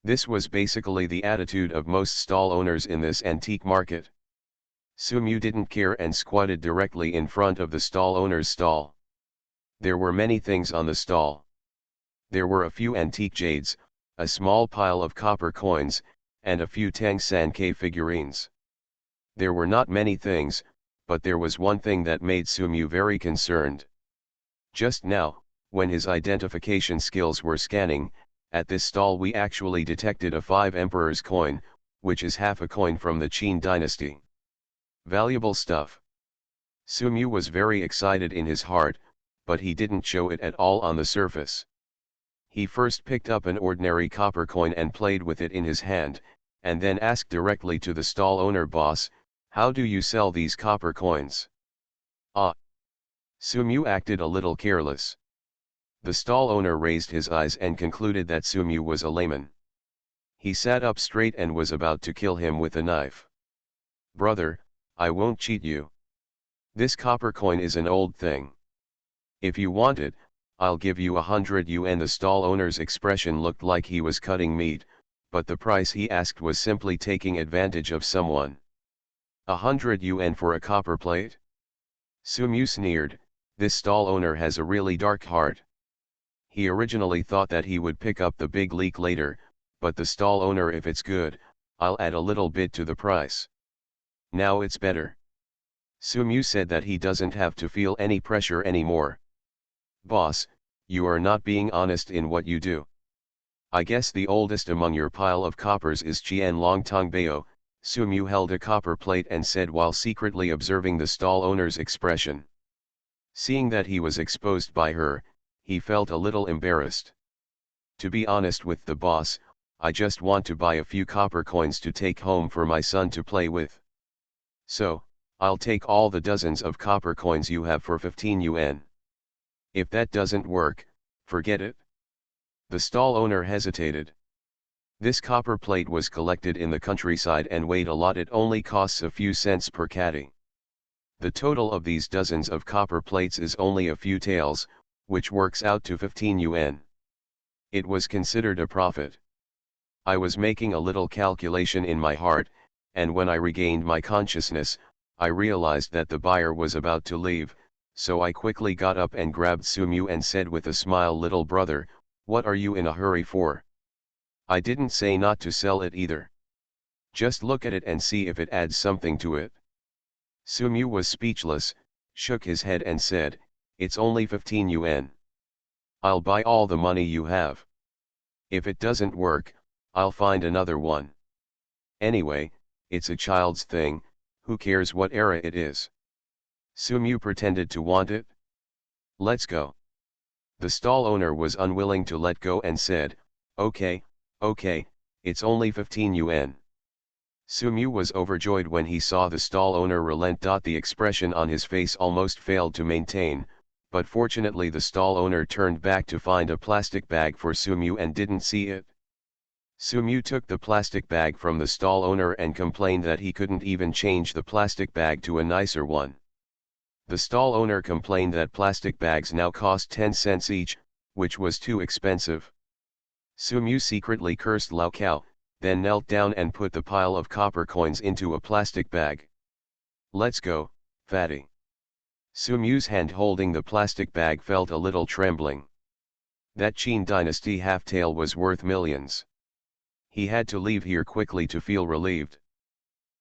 This was basically the attitude of most stall owners in this antique market. Sumu didn't care and squatted directly in front of the stall owner's stall. There were many things on the stall. There were a few antique jades, a small pile of copper coins, and a few Tang Sankei figurines. There were not many things, but there was one thing that made Sumu very concerned. Just now, when his identification skills were scanning, at this stall we actually detected a 5 emperors coin, which is half a coin from the Qin dynasty. Valuable stuff. Sumu was very excited in his heart, but he didn't show it at all on the surface. He first picked up an ordinary copper coin and played with it in his hand, and then asked directly to the stall owner, "Boss, how do you sell these copper coins?" "Ah." Sumu acted a little careless. The stall owner raised his eyes and concluded that Sumu was a layman. He sat up straight and was about to kill him with a knife. "Brother, I won't cheat you. This copper coin is an old thing. If you want it, I'll give you 100 yuan." The stall owner's expression looked like he was cutting meat, but the price he asked was simply taking advantage of someone. 100 yuan for a copper plate? Sumu sneered, this stall owner has a really dark heart. He originally thought that he would pick up the big leak later, but the stall owner, "If it's good, I'll add a little bit to the price. Now it's better." Sumu said that he doesn't have to feel any pressure anymore. "Boss, you are not being honest in what you do. I guess the oldest among your pile of coppers is Qian Longtong Bao." Sumu held a copper plate and said while secretly observing the stall owner's expression. Seeing that he was exposed by her, he felt a little embarrassed. To be honest with the boss, I just want to buy a few copper coins to take home for my son to play with. So, I'll take all the dozens of copper coins you have for 15 yuan. If that doesn't work, forget it. The stall owner hesitated. This copper plate was collected in the countryside and weighed a lot. It only costs a few cents per caddy. The total of these dozens of copper plates is only a few taels, which works out to 15 yuan. It was considered a profit. I was making a little calculation in my heart, and when I regained my consciousness, I realized that the buyer was about to leave, so I quickly got up and grabbed Sumu and said with a smile, "Little brother, what are you in a hurry for?" I didn't say not to sell it either. Just look at it and see if it adds something to it. Sumu was speechless, shook his head and said, "It's only 15 yuan. I'll buy all the money you have. If it doesn't work, I'll find another one. Anyway, it's a child's thing, who cares what era it is?" Sumu pretended to want it. "Let's go." The stall owner was unwilling to let go and said, Okay, it's only 15 yuan. Sumu was overjoyed when he saw the stall owner relent. The expression on his face almost failed to maintain, but fortunately the stall owner turned back to find a plastic bag for Sumu and didn't see it. Sumu took the plastic bag from the stall owner and complained that he couldn't even change the plastic bag to a nicer one. The stall owner complained that plastic bags now cost 10 cents each, which was too expensive. Sumu secretly cursed Lao Cow, then knelt down and put the pile of copper coins into a plastic bag. "Let's go, fatty." Sumu's hand holding the plastic bag felt a little trembling. That Qin dynasty half-tail was worth millions. He had to leave here quickly to feel relieved.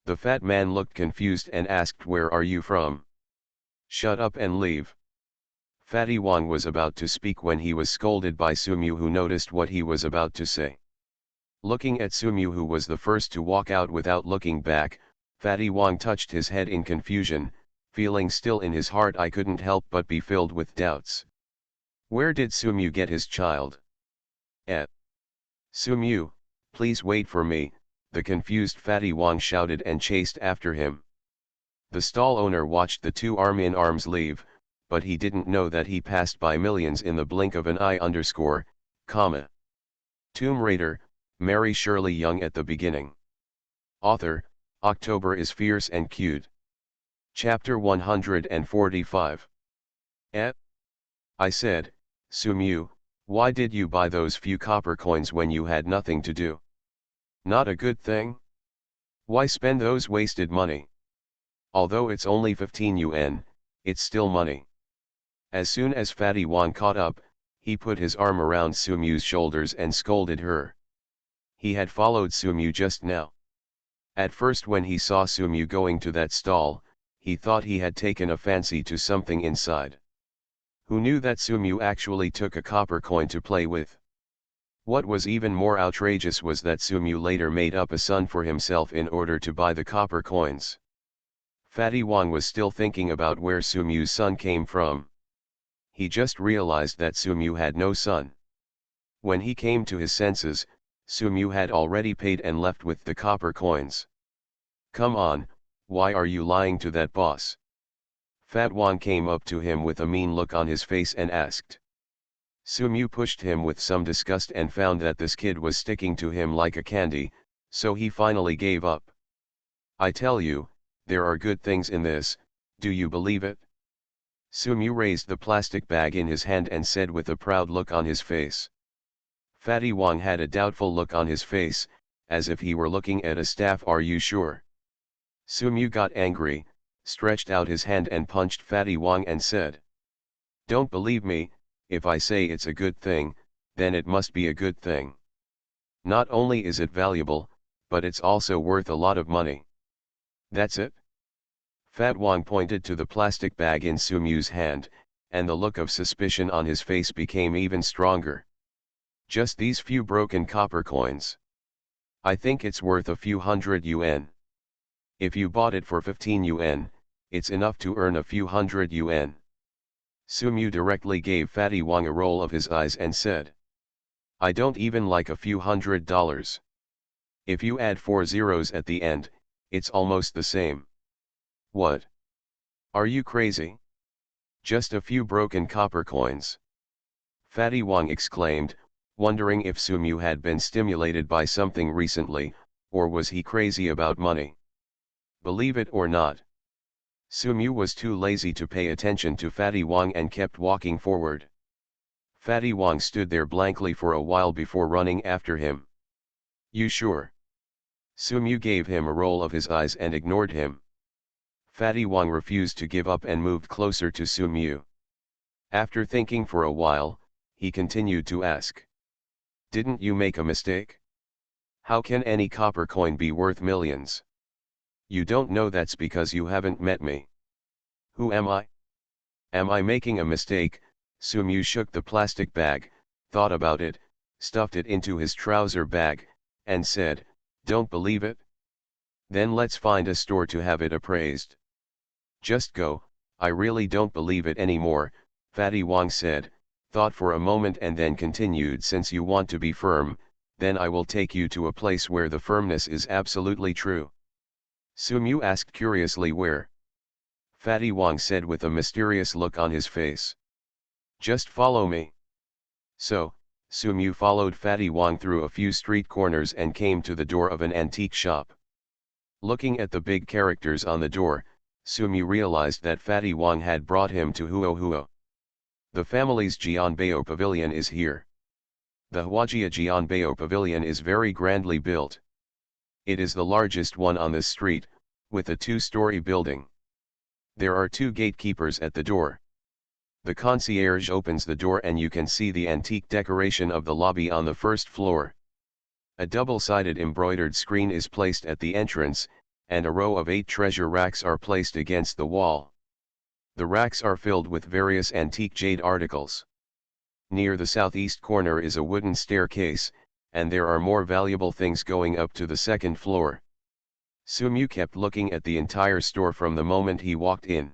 The fat man looked confused and asked, "Where are you from?" "Shut up and leave." Fatty Wang was about to speak when he was scolded by Sumu, who noticed what he was about to say. Looking at Sumu, who was the first to walk out without looking back, Fatty Wang touched his head in confusion, feeling still in his heart I couldn't help but be filled with doubts. Where did Sumu get his child? Sumu, please wait for me, the confused Fatty Wang shouted and chased after him. The stall owner watched the two arm-in-arms leave, but he didn't know that he passed by millions in the blink of an eye. Tomb Raider, Mary Shirley young at the beginning. Author, October is fierce and cute. Chapter 145. I said, "Sumu, why did you buy those few copper coins when you had nothing to do? Not a good thing? Why spend those wasted money? Although it's only 15 yuan, it's still money." As soon as Fatty Wang caught up, he put his arm around Sumu's shoulders and scolded her. He had followed Sumu just now. At first, when he saw Sumu going to that stall, he thought he had taken a fancy to something inside. Who knew that Sumu actually took a copper coin to play with? What was even more outrageous was that Sumu later made up a son for himself in order to buy the copper coins. Fatty Wang was still thinking about where Sumu's son came from. He just realized that Sumu had no son. When he came to his senses, Sumu had already paid and left with the copper coins. "Come on, why are you lying to that boss?" Fat Wang came up to him with a mean look on his face and asked. Sumu pushed him with some disgust and found that this kid was sticking to him like a candy, so he finally gave up. "I tell you, there are good things in this, do you believe it?" Sumu raised the plastic bag in his hand and said with a proud look on his face. Fatty Wang had a doubtful look on his face, as if he were looking at a staff. "Are you sure?" Sumu got angry, stretched out his hand and punched Fatty Wang and said, "Don't believe me, if I say it's a good thing, then it must be a good thing. Not only is it valuable, but it's also worth a lot of money. That's it?" Fat Wang pointed to the plastic bag in Sumu's hand, and the look of suspicion on his face became even stronger. "Just these few broken copper coins? I think it's worth a few hundred yuan. If you bought it for 15 yuan, it's enough to earn a few hundred yuan." Sumu directly gave Fatty Wang a roll of his eyes and said, I don't even like a few $100. If you add 4 zeros at the end, it's almost the same. What? Are you crazy? Just a few broken copper coins. Fatty Wang exclaimed, wondering if Sumu had been stimulated by something recently, or was he crazy about money. Believe it or not, Sumu was too lazy to pay attention to Fatty Wang and kept walking forward. Fatty Wang stood there blankly for a while before running after him. You sure? Sumu gave him a roll of his eyes and ignored him. Fatty Wang refused to give up and moved closer to Sumu. After thinking for a while, he continued to ask. Didn't you make a mistake? How can any copper coin be worth millions? You don't know that's because you haven't met me. Who am I? Am I making a mistake? Sumu shook the plastic bag, thought about it, stuffed it into his trouser bag, and said, Don't believe it? Then let's find a store to have it appraised. Just go, I really don't believe it anymore, Fatty Wang said, thought for a moment and then continued, since you want to be firm, then I will take you to a place where the firmness is absolutely true. Sumu asked curiously, where? Fatty Wang said with a mysterious look on his face. Just follow me. So, Sumu followed Fatty Wang through a few street corners and came to the door of an antique shop. Looking at the big characters on the door, Sumu realized that Fatty Wang had brought him to Huo Huo. The family's Jianbao pavilion is here. The Huajia Jianbao pavilion is very grandly built. It is the largest one on this street, with a 2-story building. There are 2 gatekeepers at the door. The concierge opens the door and you can see the antique decoration of the lobby on the first floor. A double-sided embroidered screen is placed at the entrance, and a row of 8 treasure racks are placed against the wall. The racks are filled with various antique jade articles. Near the southeast corner is a wooden staircase, and there are more valuable things going up to the 2nd floor. Sumu kept looking at the entire store from the moment he walked in.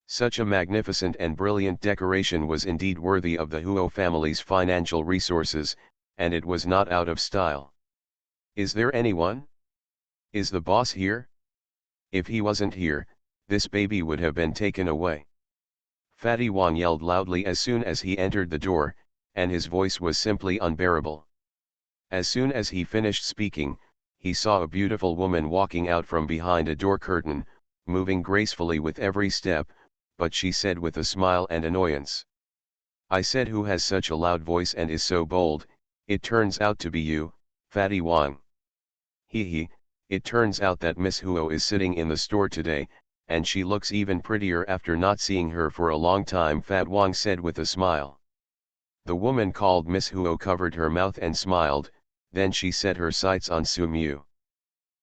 Such a magnificent and brilliant decoration was indeed worthy of the Huo family's financial resources, and it was not out of style. Is there anyone? Is the boss here? If he wasn't here, this baby would have been taken away. Fatty Wang yelled loudly as soon as he entered the door, and his voice was simply unbearable. As soon as he finished speaking, he saw a beautiful woman walking out from behind a door curtain, moving gracefully with every step, but she said with a smile and annoyance. I said, who has such a loud voice and is so bold? It turns out to be you, Fatty Wang. He, it turns out that Miss Huo is sitting in the store today, and she looks even prettier after not seeing her for a long time, Fat Wang said with a smile. The woman called Miss Huo covered her mouth and smiled, then she set her sights on Sumu.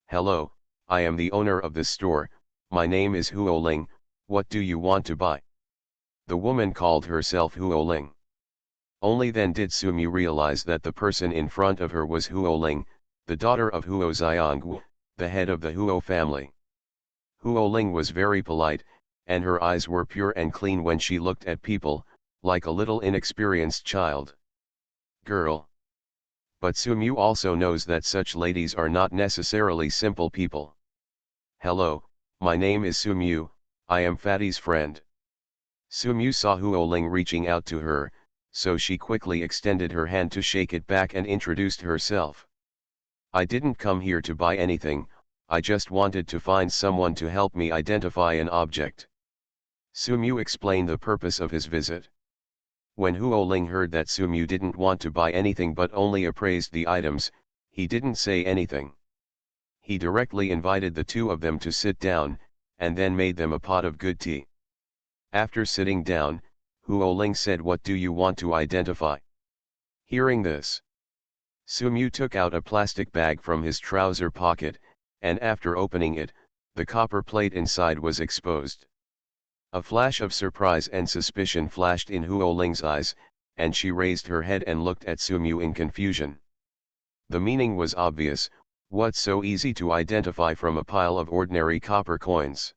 Hello, I am the owner of this store, my name is Huo Ling, what do you want to buy? The woman called herself Huo Ling. Only then did Sumu realize that the person in front of her was Huo Ling, the daughter of Huo Xiangwu, the head of the Huo family. Huo Ling was very polite, and her eyes were pure and clean when she looked at people, like a little inexperienced child. Girl. But Sumu also knows that such ladies are not necessarily simple people. Hello, my name is Sumu, I am Fatty's friend. Sumu saw Huo Ling reaching out to her, so she quickly extended her hand to shake it back and introduced herself. I didn't come here to buy anything, I just wanted to find someone to help me identify an object. Sumu explained the purpose of his visit. When Huo Ling heard that Sumu didn't want to buy anything but only appraised the items, he didn't say anything. He directly invited the 2 of them to sit down, and then made them a pot of good tea. After sitting down, Huo Ling said, what do you want to identify? Hearing this, Sumu took out a plastic bag from his trouser pocket, and after opening it, the copper plate inside was exposed. A flash of surprise and suspicion flashed in Huo Ling's eyes, and she raised her head and looked at Sumu in confusion. The meaning was obvious, what's so easy to identify from a pile of ordinary copper coins?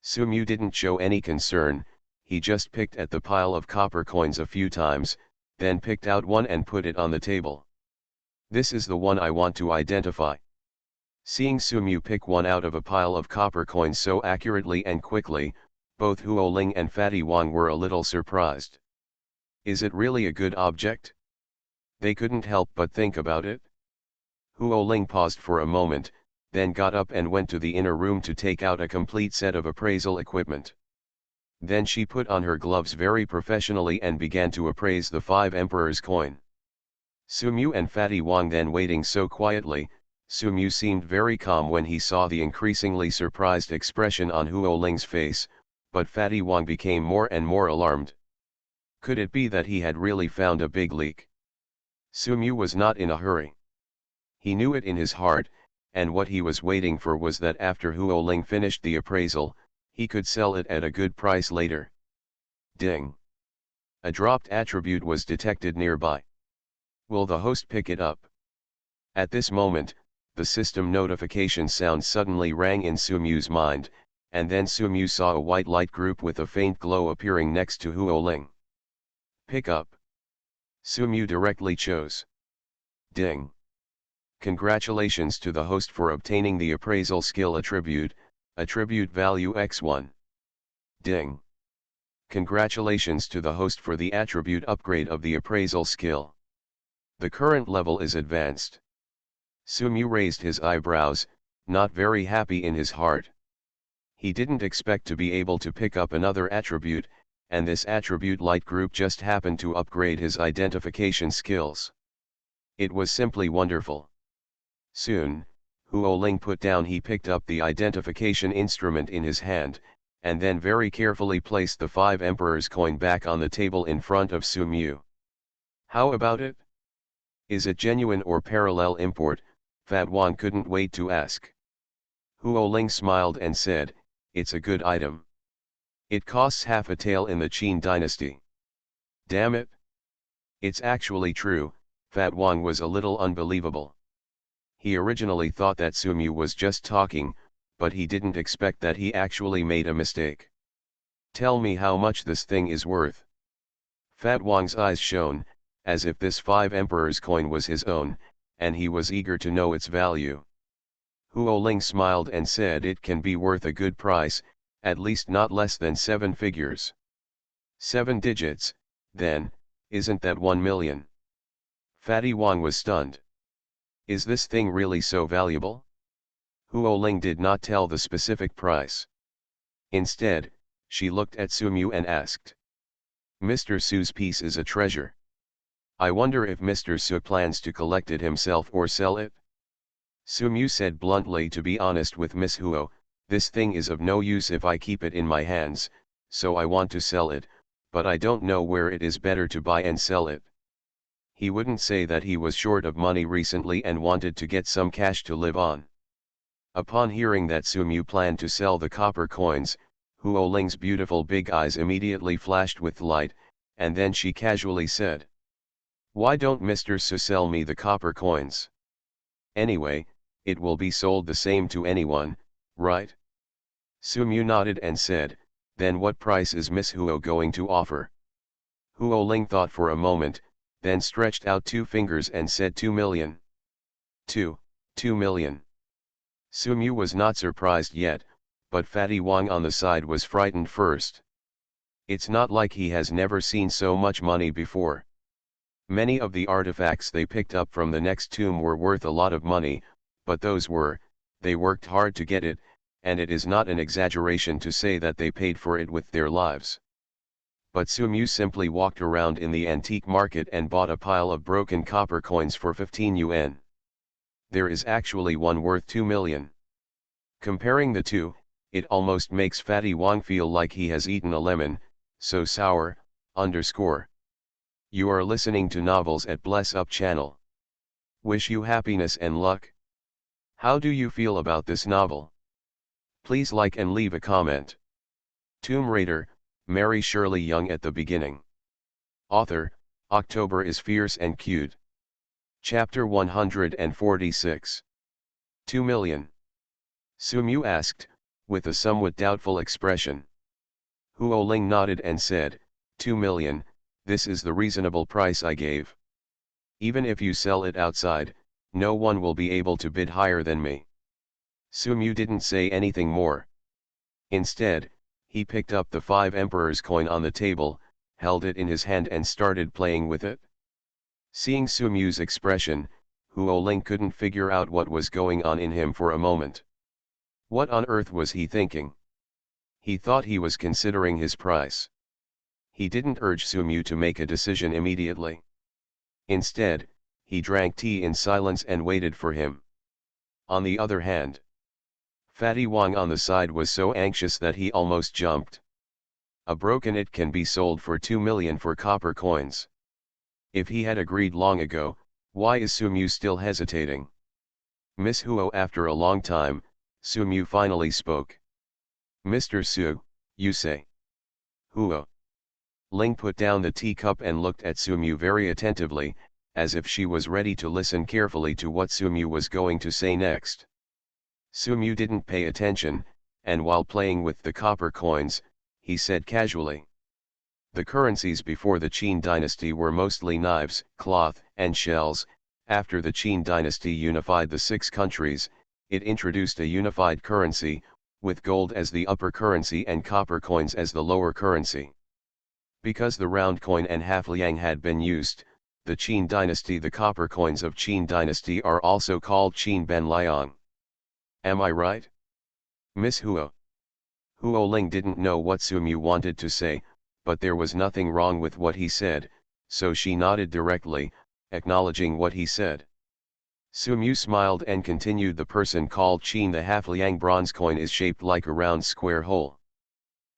Sumu didn't show any concern, he just picked at the pile of copper coins a few times, then picked out one and put it on the table. This is the one I want to identify. Seeing Sumu pick one out of a pile of copper coins so accurately and quickly, both Huoling and Fatty Wang were a little surprised. Is it really a good object? They couldn't help but think about it. Huoling paused for a moment, then got up and went to the inner room to take out a complete set of appraisal equipment. Then she put on her gloves very professionally and began to appraise the 5 emperors coin. Sumu and Fatty Wang then waiting so quietly. Sumu seemed very calm when he saw the increasingly surprised expression on Huoling's face, but Fatty Wang became more and more alarmed. Could it be that he had really found a big leak? Sumu was not in a hurry. He knew it in his heart, and what he was waiting for was that after Huoling finished the appraisal, he could sell it at a good price later. Ding! A dropped attribute was detected nearby. Will the host pick it up? At this moment, the system notification sound suddenly rang in Sumu's mind, and then Sumu saw a white light group with a faint glow appearing next to Huoling. Pick up. Sumu directly chose. Ding! Congratulations to the host for obtaining the appraisal skill attribute value x1. Ding! Congratulations to the host for the attribute upgrade of the appraisal skill. The current level is advanced. Sumu raised his eyebrows, not very happy in his heart. He didn't expect to be able to pick up another attribute, and this attribute light group just happened to upgrade his identification skills. It was simply wonderful. Soon, Huoling put down he picked up the identification instrument in his hand, and then very carefully placed the 5 emperors coin back on the table in front of Sumu. How about it? Is it genuine or parallel import? Fat Wang couldn't wait to ask. Huoling smiled and said, it's a good item. It costs half a tael in the Qin dynasty. Damn it! It's actually true. Fat Wang was a little unbelievable. He originally thought that Sumu was just talking, but he didn't expect that he actually made a mistake. Tell me how much this thing is worth. Fat Wang's eyes shone, as if this 5 emperors coin was his own, and he was eager to know its value. Huoling smiled and said it can be worth a good price, at least not less than 7 figures. 7 digits, then, isn't that 1 million? Fatty Wang was stunned. Is this thing really so valuable? Huoling did not tell the specific price. Instead, she looked at Sumu and asked. Mr. Su's piece is a treasure. I wonder if Mr. Su plans to collect it himself or sell it? Sumu said bluntly, to be honest with Miss Huo, this thing is of no use if I keep it in my hands, so I want to sell it, but I don't know where it is better to buy and sell it. He wouldn't say that he was short of money recently and wanted to get some cash to live on. Upon hearing that Sumu planned to sell the copper coins, Huoling's beautiful big eyes immediately flashed with light, and then she casually said. Why don't Mr. Su sell me the copper coins? Anyway, it will be sold the same to anyone, right? Sumu nodded and said, then what price is Miss Huo going to offer? Huoling thought for a moment, then stretched out 2 fingers and said 2 million. 2 million. Sumu was not surprised yet, but Fatty Wang on the side was frightened first. It's not like he has never seen so much money before. Many of the artifacts they picked up from the next tomb were worth a lot of money, but they worked hard to get it, and it is not an exaggeration to say that they paid for it with their lives. But Sumu simply walked around in the antique market and bought a pile of broken copper coins for 15 yuan. There is actually one worth 2 million. Comparing the two, it almost makes Fatty Wang feel like he has eaten a lemon, so sour. You are listening to Novels at Bless Up channel. Wish you happiness and luck. How do you feel about this novel? Please like and leave a comment. Tomb Raider, Mary Shirley young at the beginning. Author, October is fierce and cute. Chapter 146. 2 million. Sumu asked, with a somewhat doubtful expression. Huoling nodded and said, 2 million, this is the reasonable price I gave. Even if you sell it outside, no one will be able to bid higher than me. Sumyu didn't say anything more. Instead, he picked up the 5 emperors coin on the table, held it in his hand and started playing with it. Seeing Sumyu's expression, Huoling couldn't figure out what was going on in him for a moment. What on earth was he thinking? He thought he was considering his price. He didn't urge Sumyu to make a decision immediately. Instead, he drank tea in silence and waited for him. On the other hand, Fatty Wang on the side was so anxious that he almost jumped. A broken it can be sold for 2 million for copper coins. If he had agreed long ago, why is Sumyu still hesitating? Miss Huo. After a long time, Sumyu finally spoke. Mr. Su, you say. Huo. Ling put down the teacup and looked at Sumyu very attentively, as if she was ready to listen carefully to what Sumyu was going to say next. Sumyu didn't pay attention, and while playing with the copper coins, he said casually. The currencies before the Qin dynasty were mostly knives, cloth, and shells. After the Qin dynasty unified the 6 countries, it introduced a unified currency, with gold as the upper currency and copper coins as the lower currency. Because the round coin and half liang had been used, the Qin dynasty, the copper coins of Qin dynasty are also called Qin Ben Liang. Am I right? Miss Huo. Huoling didn't know what Sumyu wanted to say, but there was nothing wrong with what he said, so she nodded directly, acknowledging what he said. Sumyu smiled and continued. The person called Qin, the half liang bronze coin, is shaped like a round square hole.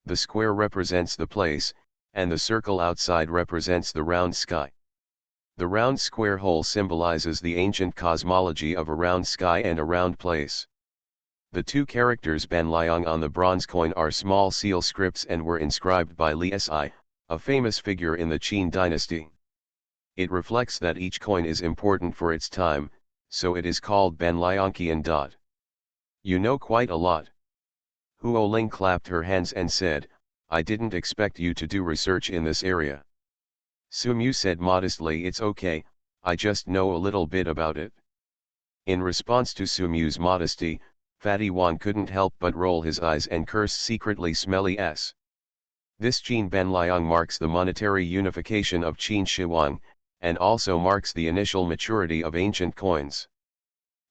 The square represents the place, and the circle outside represents the round sky. The round square hole symbolizes the ancient cosmology of a round sky and a round place. The 2 characters Ben Liang on the bronze coin are small seal scripts and were inscribed by Li Si, a famous figure in the Qin dynasty. It reflects that each coin is important for its time, so it is called Ben Liangqian. You know quite a lot. Huoling clapped her hands and said, I didn't expect you to do research in this area. Sumyu said modestly, it's okay, I just know a little bit about it. In response to Sumyu's modesty, Fatty Wang couldn't help but roll his eyes and curse secretly smelly s. This Qin Ben Liang marks the monetary unification of Qin Shi Huang, and also marks the initial maturity of ancient coins.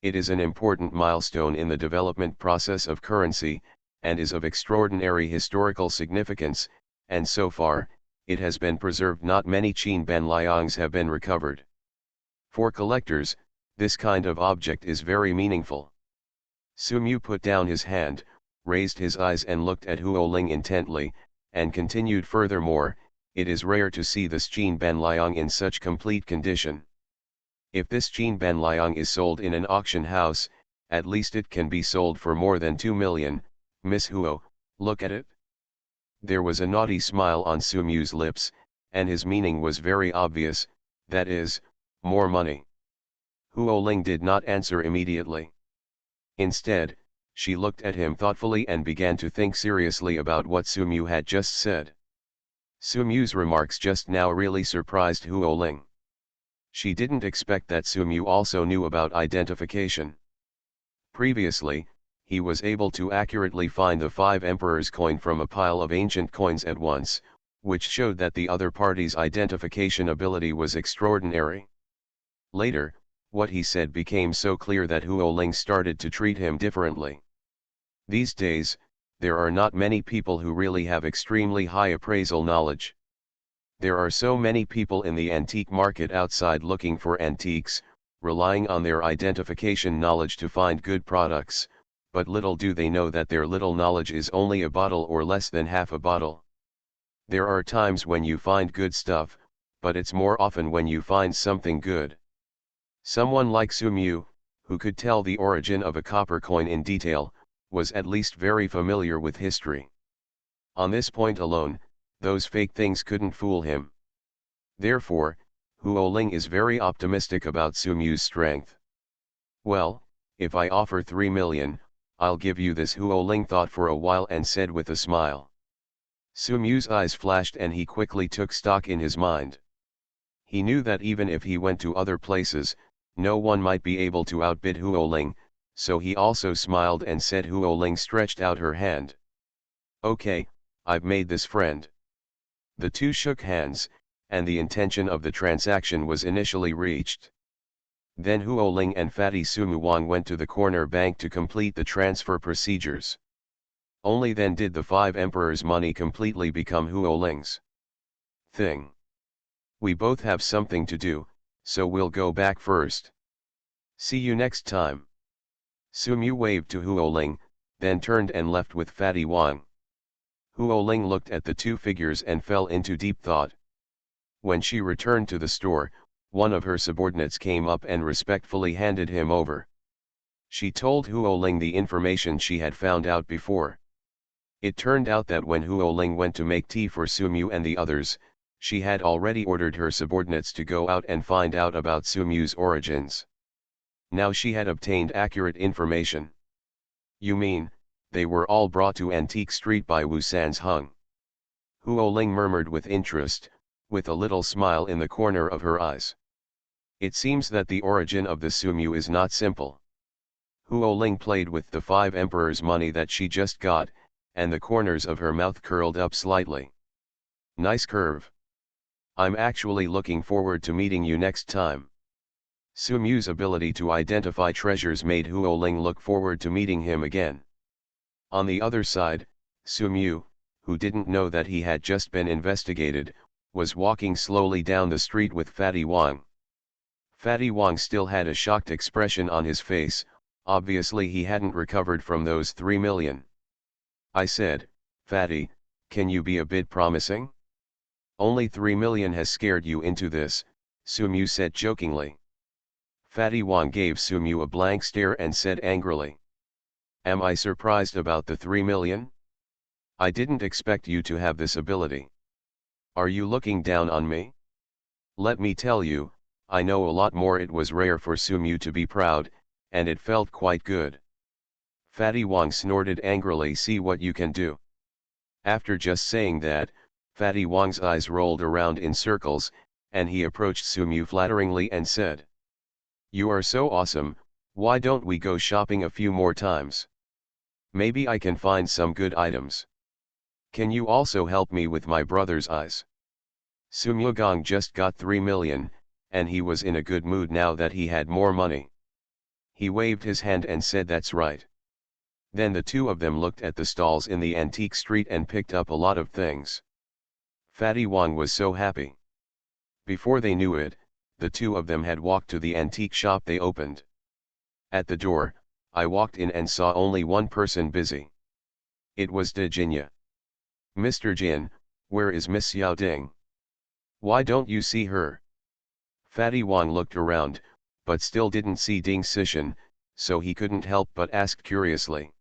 It is an important milestone in the development process of currency, and is of extraordinary historical significance, and so far, it has been preserved. Not many Qin Ben Liangs have been recovered. For collectors, this kind of object is very meaningful. Sumyu put down his hand, raised his eyes and looked at Huoling intently, and continued, furthermore, it is rare to see this Qin Ben Liang in such complete condition. If this Qin Ben Liang is sold in an auction house, at least it can be sold for more than 2 million, Miss Huo, look at it. There was a naughty smile on Sumyu's lips, and his meaning was very obvious, that is, more money. Huoling did not answer immediately. Instead, she looked at him thoughtfully and began to think seriously about what Sumyu had just said. Sumyu's remarks just now really surprised Huoling. She didn't expect that Sumyu also knew about identification. Previously, he was able to accurately find the 5 emperors coin from a pile of ancient coins at once, which showed that the other party's identification ability was extraordinary. Later, what he said became so clear that Huoling started to treat him differently. These days, there are not many people who really have extremely high appraisal knowledge. There are so many people in the antique market outside looking for antiques, relying on their identification knowledge to find good products, but little do they know that their little knowledge is only a bottle or less than half a bottle. There are times when you find good stuff, but it's more often when you find something good. Someone like Sumyu, who could tell the origin of a copper coin in detail, was at least very familiar with history. On this point alone, those fake things couldn't fool him. Therefore, Huoling is very optimistic about Sumyu's strength. Well, if I offer 3 million, I'll give you this. Huoling thought for a while and said with a smile. Sumyu's eyes flashed and he quickly took stock in his mind. He knew that even if he went to other places, no one might be able to outbid Huoling, so he also smiled and said. Huoling stretched out her hand. "Okay, I've made this friend." The two shook hands, and the intention of the transaction was initially reached. Then Huoling and Fatty Sumuwang went to the corner bank to complete the transfer procedures. Only then did the 5 emperors' money completely become Huoling's. Thing. "We both have something to do, so we'll go back first. See you next time." Sumu waved to Huoling, then turned and left with Fatty Wang. Huoling looked at the two figures and fell into deep thought. When she returned to the store, one of her subordinates came up and respectfully handed him over. She told Huoling the information she had found out before. It turned out that when Huoling went to make tea for Sumu and the others, she had already ordered her subordinates to go out and find out about Sumu's origins. Now she had obtained accurate information. "You mean, they were all brought to Antique Street by Wu San's Hung?" Huoling murmured with interest, with a little smile in the corner of her eyes. "It seems that the origin of the Sumu is not simple." Huoling played with the 5 emperors' money that she just got, and the corners of her mouth curled up slightly. "Nice curve. I'm actually looking forward to meeting you next time." Sumu's ability to identify treasures made Huoling look forward to meeting him again. On the other side, Sumu, who didn't know that he had just been investigated, was walking slowly down the street with Fatty Wang. Fatty Wang still had a shocked expression on his face. Obviously he hadn't recovered from those 3 million. "I said, Fatty, can you be a bit promising? Only 3 million has scared you into this," Sumu said jokingly. Fatty Wang gave Sumu a blank stare and said angrily, "Am I surprised about the 3 million? I didn't expect you to have this ability. Are you looking down on me? Let me tell you, I know a lot more." It was rare for Sumu to be proud, and it felt quite good. Fatty Wang snorted angrily. "See what you can do." After just saying that, Fatty Wang's eyes rolled around in circles, and he approached Sumu flatteringly and said, "You are so awesome, why don't we go shopping a few more times? Maybe I can find some good items. Can you also help me with my brother's eyes?" Sumyogang just got 3 million, and he was in a good mood now that he had more money. He waved his hand and said that's right. Then the two of them looked at the stalls in the antique street and picked up a lot of things. Fatty Wang was so happy. Before they knew it, the two of them had walked to the antique shop they opened. At the door, I walked in and saw only one person busy. It was Jinya. "Mr. Jin, where is Miss Xiao Ding? Why don't you see her?" Fatty Wang looked around, but still didn't see Ding Sishan, so he couldn't help but ask curiously.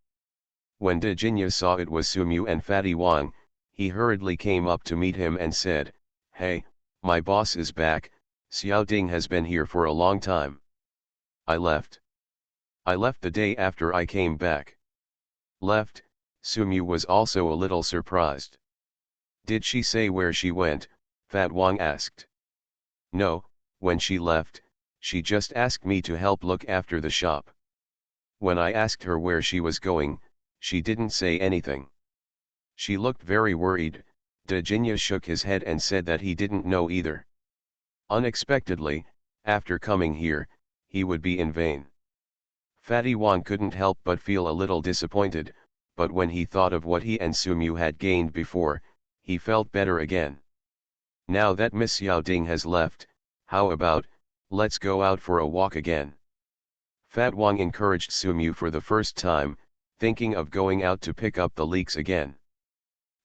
When Jinya saw it was Sumu and Fatty Wang, he hurriedly came up to meet him and said, "Hey, my boss is back. Xiao Ding has been here for a long time." I left the day after I came back." Left? Sumu was also a little surprised. "Did she say where she went?" Fat Wang asked. "No, when she left, she just asked me to help look after the shop. When I asked her where she was going, she didn't say anything. She looked very worried." Jinya shook his head and said that he didn't know either. Unexpectedly, after coming here, he would be in vain. Fatty Wang couldn't help but feel a little disappointed, but when he thought of what he and Sumu had gained before, he felt better again. "Now that Miss Xiao Ding has left, how about, let's go out for a walk again?" Fat Wang encouraged Sumu for the first time, thinking of going out to pick up the leeks again.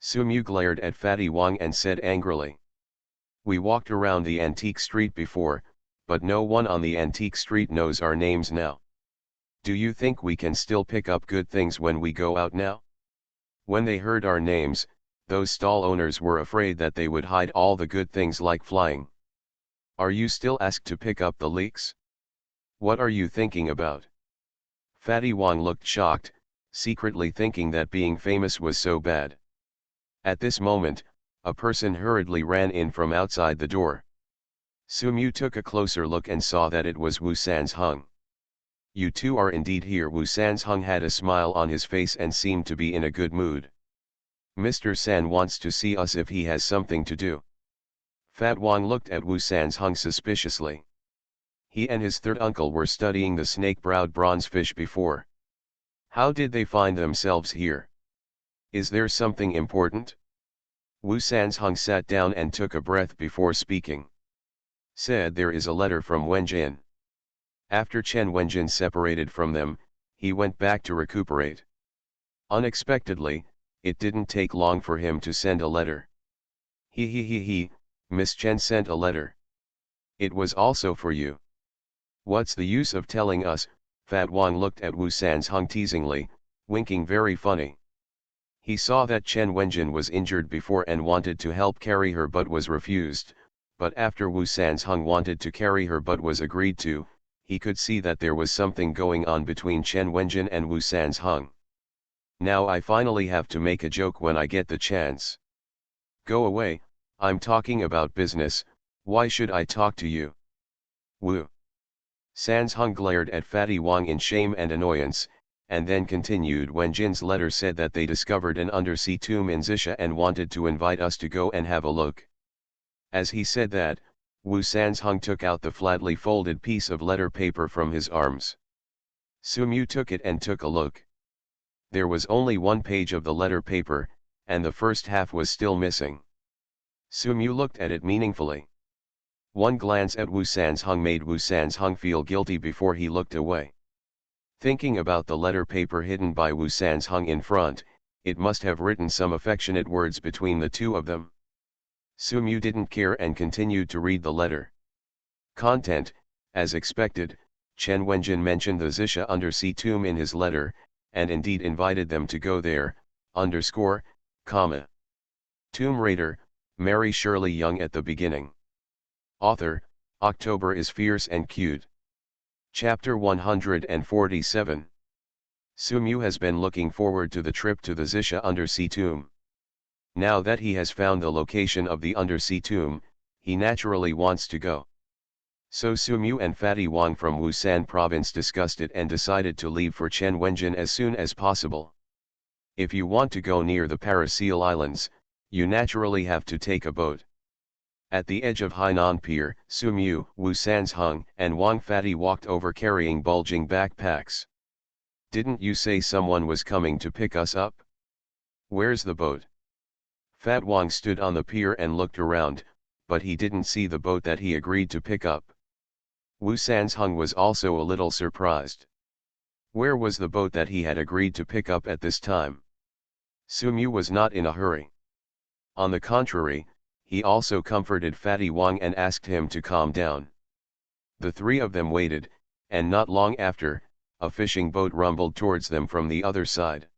Sumu glared at Fatty Wang and said angrily, "We walked around the antique street before, but no one on the antique street knows our names now. Do you think we can still pick up good things when we go out now?" When they heard our names, those stall owners were afraid that they would hide all the good things like flying. "Are you still asked to pick up the leeks? What are you thinking about?" Fatty Wang looked shocked, secretly thinking that being famous was so bad. At this moment, a person hurriedly ran in from outside the door. Sumu took a closer look and saw that it was Wu Sansheng. "You two are indeed here." Wu Sansheng had a smile on his face and seemed to be in a good mood. "Mr. San wants to see us if he has something to do." Fat Wang looked at Wu Sansheng suspiciously. He and his third uncle were studying the snake-browed bronze fish before. How did they find themselves here? Is there something important? Wu Sansheng sat down and took a breath before speaking. Said there is a letter from Wenjin. After Chen Wenjin separated from them, he went back to recuperate. Unexpectedly, it didn't take long for him to send a letter. He, Miss Chen sent a letter. It was also for you. What's the use of telling us? Fat Wang looked at Wu Sansheng teasingly, winking very funny. He saw that Chen Wenjin was injured before and wanted to help carry her but was refused, but after Wu Sansheng wanted to carry her but was agreed to, he could see that there was something going on between Chen Wenjin and Wu Sansheng. Now I finally have to make a joke when I get the chance. Go away, I'm talking about business. Why should I talk to you? Wu Sansheng glared at Fatty Wang in shame and annoyance, and then continued. Wenjin's letter said that they discovered an undersea tomb in Xisha and wanted to invite us to go and have a look. As he said that, Wu Sansheng took out the flatly folded piece of letter paper from his arms. Sumu took it and took a look. There was only one page of the letter paper, and the first half was still missing. Sumu looked at it meaningfully. One glance at Wu Sansheng made Wu Sansheng feel guilty before he looked away. Thinking about the letter paper hidden by Wu Sansheng in front, it must have written some affectionate words between the two of them. Sumu didn't care and continued to read the letter. Content: as expected, Chen Wenjin mentioned the Xisha undersea tomb in his letter, and indeed invited them to go there, Tomb Raider, Mary Shirley Young at the beginning. Author: October is fierce and cute. Chapter 147. Sumu has been looking forward to the trip to the Xisha undersea tomb. Now that he has found the location of the undersea tomb, he naturally wants to go. So Sumu and Fatty Wang from Wusan province discussed it and decided to leave for Chen Wenjin as soon as possible. If you want to go near the Paraseal Islands, you naturally have to take a boat. At the edge of Hainan Pier, Sumu, Wu Sansheng, and Wang Fatty walked over carrying bulging backpacks. Didn't you say someone was coming to pick us up? Where's the boat? Fat Wang stood on the pier and looked around, but he didn't see the boat that he agreed to pick up. Wu Sansheng was also a little surprised. Where was the boat that he had agreed to pick up at this time? Sumu was not in a hurry. On the contrary, he also comforted Fatty Wang and asked him to calm down. The three of them waited, and not long after, a fishing boat rumbled towards them from the other side.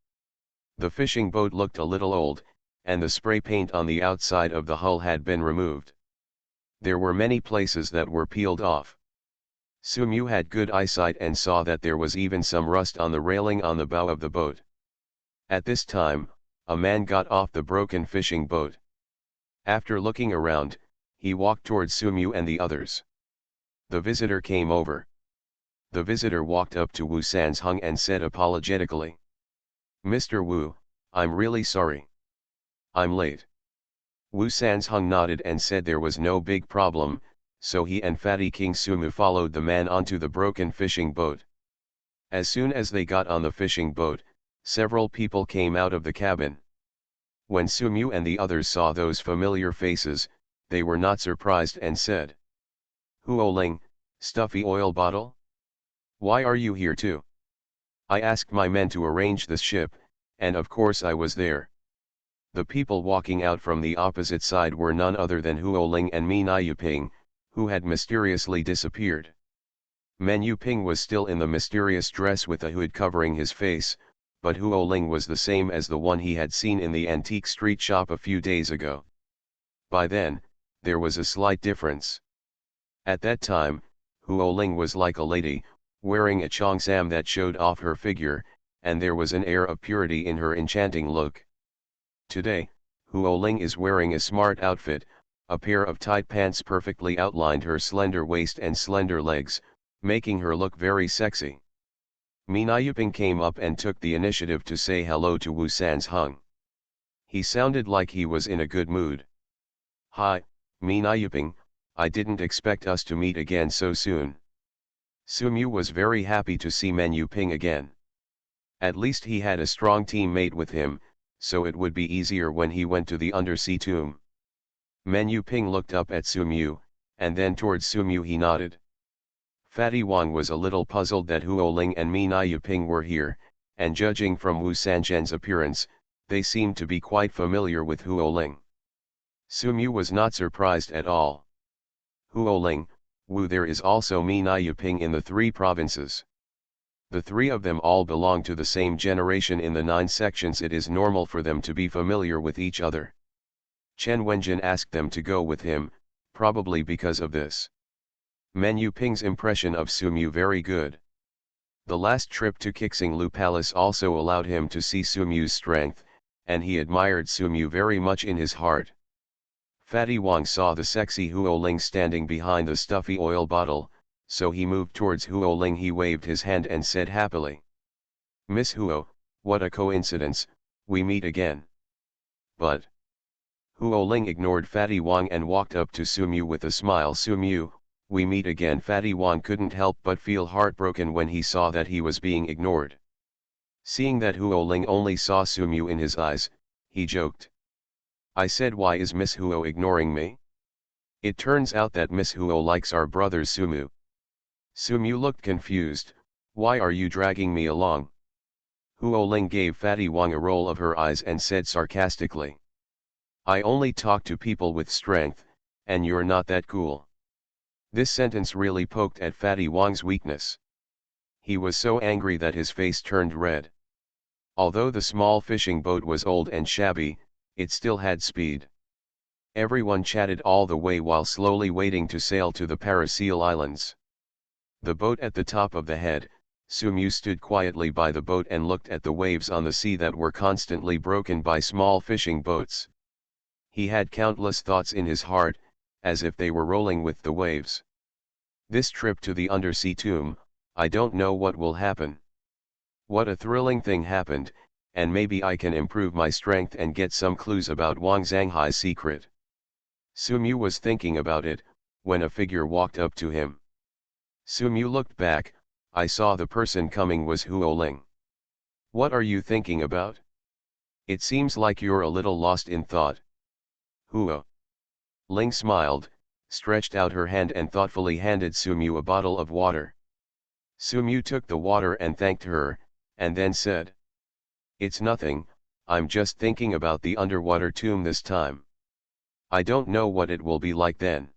The fishing boat looked a little old, and the spray paint on the outside of the hull had been removed. There were many places that were peeled off. Sumu had good eyesight and saw that there was even some rust on the railing on the bow of the boat. At this time, a man got off the broken fishing boat. After looking around, he walked towards Sumu and the others. The visitor came over. The visitor walked up to Wu Sansheng and said apologetically, "Mr. Wu, I'm really sorry. I'm late." Wu Sansheng nodded and said there was no big problem, so he and Fatty King Sumu followed the man onto the broken fishing boat. As soon as they got on the fishing boat, several people came out of the cabin. When Sumu and the others saw those familiar faces, they were not surprised and said, "Huo Ling, stuffy oil bottle? Why are you here too? I asked my men to arrange the ship, and of course I was there." The people walking out from the opposite side were none other than Huo Ling and Min Yuping, who had mysteriously disappeared. Men Yuping was still in the mysterious dress with a hood covering his face, but Huo Ling was the same as the one he had seen in the antique street shop a few days ago. By then, there was a slight difference. At that time, Huo Ling was like a lady, wearing a cheongsam that showed off her figure, and there was an air of purity in her enchanting look. Today, Huo Ling is wearing a smart outfit, a pair of tight pants perfectly outlined her slender waist and slender legs, making her look very sexy. Mina Yuping came up and took the initiative to say hello to Wu San's Hung. He sounded like he was in a good mood. "Hi, Mina Yuping, I didn't expect us to meet again so soon." Sumu was very happy to see Men Yuping again. At least he had a strong teammate with him, so it would be easier when he went to the undersea tomb. Men Yuping looked up at Sumu, and then towards Sumu he nodded. Fatty Wang was a little puzzled that Huo Ling and Mina Yuping were here, and judging from Wu Sanzhen's appearance, they seemed to be quite familiar with Huo Ling. Sumu was not surprised at all. "Huo Ling, Wu, there is also Mina Yuping in the 3 provinces. The 3 of them all belong to the same generation in the 9 sections. It is normal for them to be familiar with each other." Chen Wenjin asked them to go with him, probably because of this. Men Yuping's impression of Sumu very good. The last trip to Qixinglu Palace also allowed him to see Sumu's strength, and he admired Sumu very much in his heart. Fatty Wang saw the sexy Huo Ling standing behind the stuffy oil bottle, so he moved towards Huo Ling. He waved his hand and said happily, "Miss Huo, what a coincidence, we meet again." But Huo Ling ignored Fatty Wang and walked up to Sumu with a smile. "Sumu, we meet again." Fatty Wang couldn't help but feel heartbroken when he saw that he was being ignored. Seeing that Huo Ling only saw Sumu in his eyes, he joked, "I said, why is Miss Huo ignoring me? It turns out that Miss Huo likes our brother Sumu." Sumu looked confused. "Why are you dragging me along?" Huo Ling gave Fatty Wang a roll of her eyes and said sarcastically, "I only talk to people with strength, and you're not that cool." This sentence really poked at Fatty Wang's weakness. He was so angry that his face turned red. Although the small fishing boat was old and shabby, it still had speed. Everyone chatted all the way while slowly waiting to sail to the Parasil Islands. The boat at the top of the head, Sumu stood quietly by the boat and looked at the waves on the sea that were constantly broken by small fishing boats. He had countless thoughts in his heart, as if they were rolling with the waves. This trip to the undersea tomb, I don't know what will happen. What a thrilling thing happened, and maybe I can improve my strength and get some clues about Wang Zhanghai's secret. Sumu was thinking about it, when a figure walked up to him. Sumu looked back. I saw the person coming was Huo Ling. "What are you thinking about? It seems like you're a little lost in thought." Huo Ling smiled, stretched out her hand and thoughtfully handed Sumu a bottle of water. Sumu took the water and thanked her, and then said, "It's nothing, I'm just thinking about the underwater tomb this time. I don't know what it will be like then."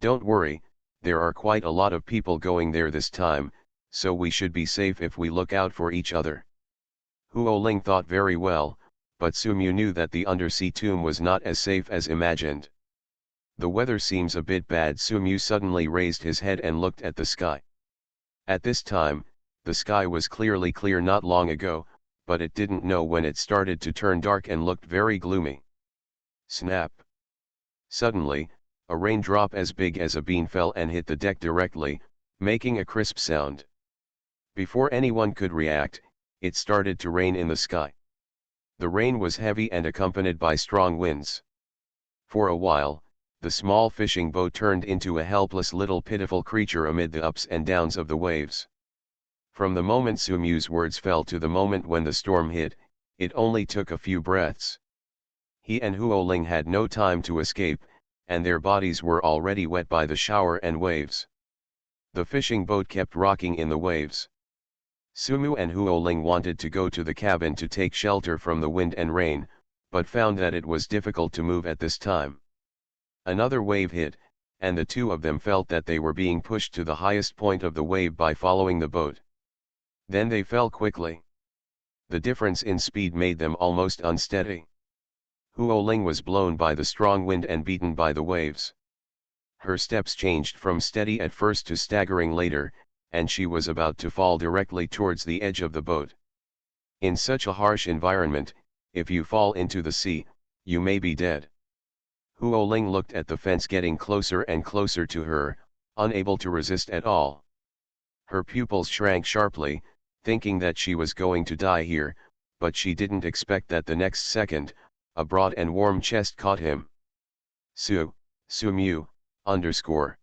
"Don't worry, there are quite a lot of people going there this time, so we should be safe if we look out for each other." Huo Ling thought very well, but Sumu knew that the undersea tomb was not as safe as imagined. "The weather seems a bit bad." Sumu suddenly raised his head and looked at the sky. At this time, the sky was clearly clear not long ago, but it didn't know when it started to turn dark and looked very gloomy. Snap! Suddenly, a raindrop as big as a bean fell and hit the deck directly, making a crisp sound. Before anyone could react, it started to rain in the sky. The rain was heavy and accompanied by strong winds. For a while, the small fishing boat turned into a helpless little pitiful creature amid the ups and downs of the waves. From the moment Sumu's words fell to the moment when the storm hit, it only took a few breaths. He and Huo Ling had no time to escape, and their bodies were already wet by the shower and waves. The fishing boat kept rocking in the waves. Sumu and Huo Ling wanted to go to the cabin to take shelter from the wind and rain, but found that it was difficult to move at this time. Another wave hit, and the two of them felt that they were being pushed to the highest point of the wave by following the boat. Then they fell quickly. The difference in speed made them almost unsteady. Huo Ling was blown by the strong wind and beaten by the waves. Her steps changed from steady at first to staggering later, and she was about to fall directly towards the edge of the boat. In such a harsh environment, if you fall into the sea, you may be dead. Huo Ling looked at the fence getting closer and closer to her, unable to resist at all. Her pupils shrank sharply, thinking that she was going to die here, but she didn't expect that the next second, a broad and warm chest caught him. Su underscore.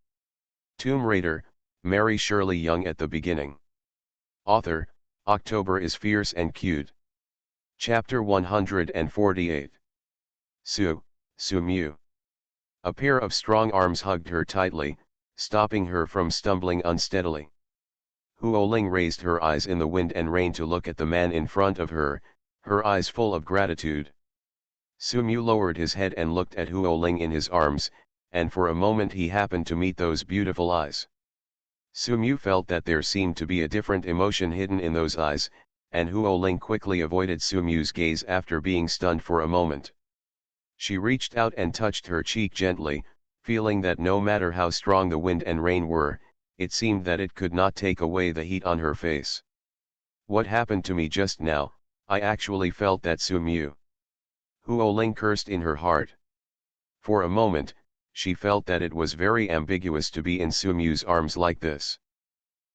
Tomb Raider, Mary Shirley Young at the beginning. Author, October is fierce and cute. Chapter 148. Su Mu. A pair of strong arms hugged her tightly, stopping her from stumbling unsteadily. Huo Ling raised her eyes in the wind and rain to look at the man in front of her, her eyes full of gratitude. Su Mu lowered his head and looked at Huo Ling in his arms, and for a moment he happened to meet those beautiful eyes. Su Mu felt that there seemed to be a different emotion hidden in those eyes, and Huo Ling quickly avoided Su Mu's gaze after being stunned for a moment. She reached out and touched her cheek gently, feeling that no matter how strong the wind and rain were, it seemed that it could not take away the heat on her face. What happened to me just now? I actually felt that. Su Mu. Huo Ling cursed in her heart. For a moment, she felt that it was very ambiguous to be in Su Mu's arms like this.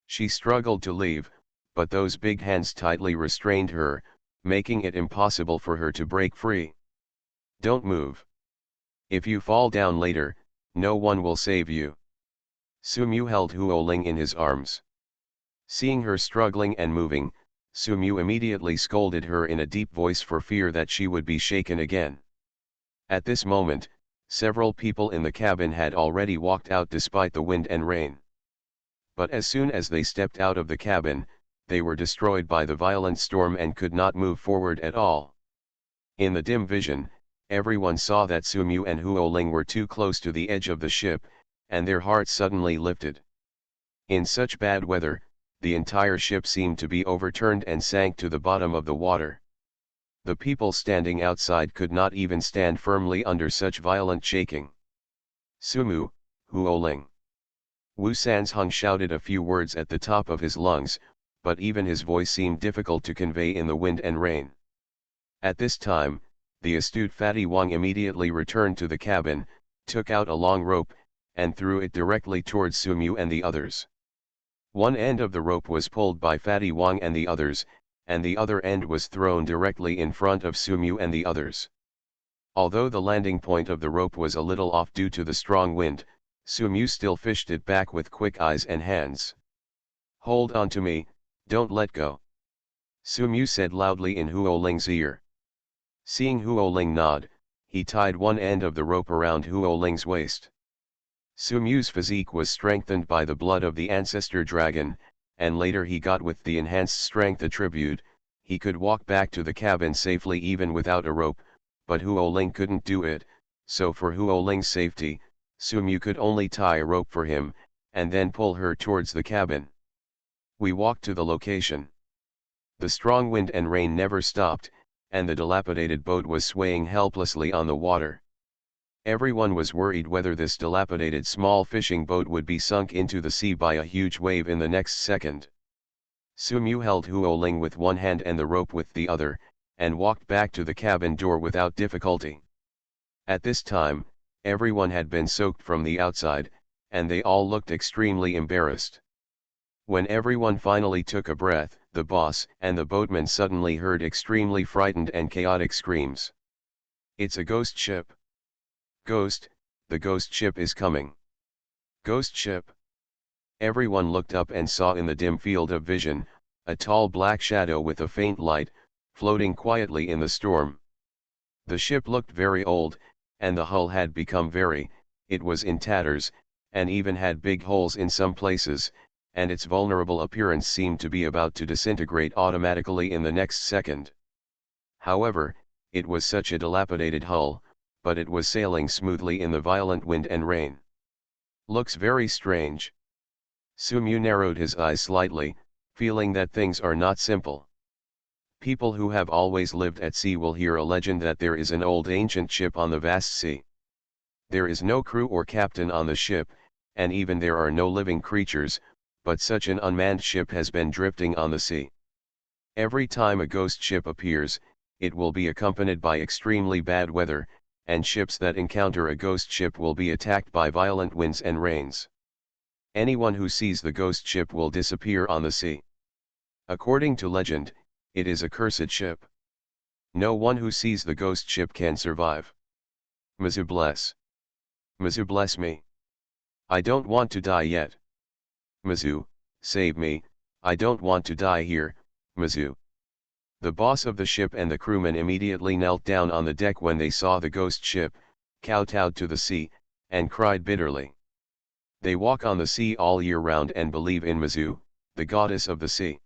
She struggled to leave, but those big hands tightly restrained her, making it impossible for her to break free. Don't move. If you fall down later, no one will save you. Su Mu held Huo Ling in his arms. Seeing her struggling and moving, Su Mu immediately scolded her in a deep voice for fear that she would be shaken again. At this moment, several people in the cabin had already walked out despite the wind and rain. But as soon as they stepped out of the cabin, they were destroyed by the violent storm and could not move forward at all. In the dim vision, everyone saw that Su Mu and Huo Ling were too close to the edge of the ship, and their hearts suddenly lifted. In such bad weather, the entire ship seemed to be overturned and sank to the bottom of the water. The people standing outside could not even stand firmly under such violent shaking. Su Mu, Huo Ling. Wu Sanzhong shouted a few words at the top of his lungs, but even his voice seemed difficult to convey in the wind and rain. At this time, the astute Fatty Wang immediately returned to the cabin, took out a long rope, and threw it directly towards Su Mu and the others. One end of the rope was pulled by Fatty Wang and the others, and the other end was thrown directly in front of Su Mu and the others. Although the landing point of the rope was a little off due to the strong wind, Su Mu still fished it back with quick eyes and hands. Hold on to me, don't let go. Su Mu said loudly in Huo Ling's ear. Seeing Huo Ling nod, he tied one end of the rope around Huo Ling's waist. Su Mu's physique was strengthened by the blood of the ancestor dragon, and later he got with the enhanced strength attribute, he could walk back to the cabin safely even without a rope, but Huo Ling couldn't do it, so for Huo Ling's safety, Su Mu could only tie a rope for him, and then pull her towards the cabin. We walked to the location. The strong wind and rain never stopped, and the dilapidated boat was swaying helplessly on the water. Everyone was worried whether this dilapidated small fishing boat would be sunk into the sea by a huge wave in the next second. Su Mu held Huo Ling with one hand and the rope with the other, and walked back to the cabin door without difficulty. At this time, everyone had been soaked from the outside, and they all looked extremely embarrassed. When everyone finally took a breath, the boss and the boatman suddenly heard extremely frightened and chaotic screams. It's a ghost ship. Ghost, the ghost ship is coming. Ghost ship. Everyone looked up and saw in the dim field of vision, a tall black shadow with a faint light, floating quietly in the storm. The ship looked very old, and the hull had become it was in tatters, and even had big holes in some places, and its vulnerable appearance seemed to be about to disintegrate automatically in the next second. However, it was such a dilapidated hull, but it was sailing smoothly in the violent wind and rain. Looks very strange. Su Mu narrowed his eyes slightly, feeling that things are not simple. People who have always lived at sea will hear a legend that there is an old ancient ship on the vast sea. There is no crew or captain on the ship, and even there are no living creatures, but such an unmanned ship has been drifting on the sea. Every time a ghost ship appears, it will be accompanied by extremely bad weather, and ships that encounter a ghost ship will be attacked by violent winds and rains. Anyone who sees the ghost ship will disappear on the sea. According to legend, it is a cursed ship. No one who sees the ghost ship can survive. Mizu bless. Mizu bless me. I don't want to die yet. Mizu, save me, I don't want to die here, Mizu. The boss of the ship and the crewmen immediately knelt down on the deck when they saw the ghost ship, kowtowed to the sea, and cried bitterly. They walk on the sea all year round and believe in Mizu, the goddess of the sea.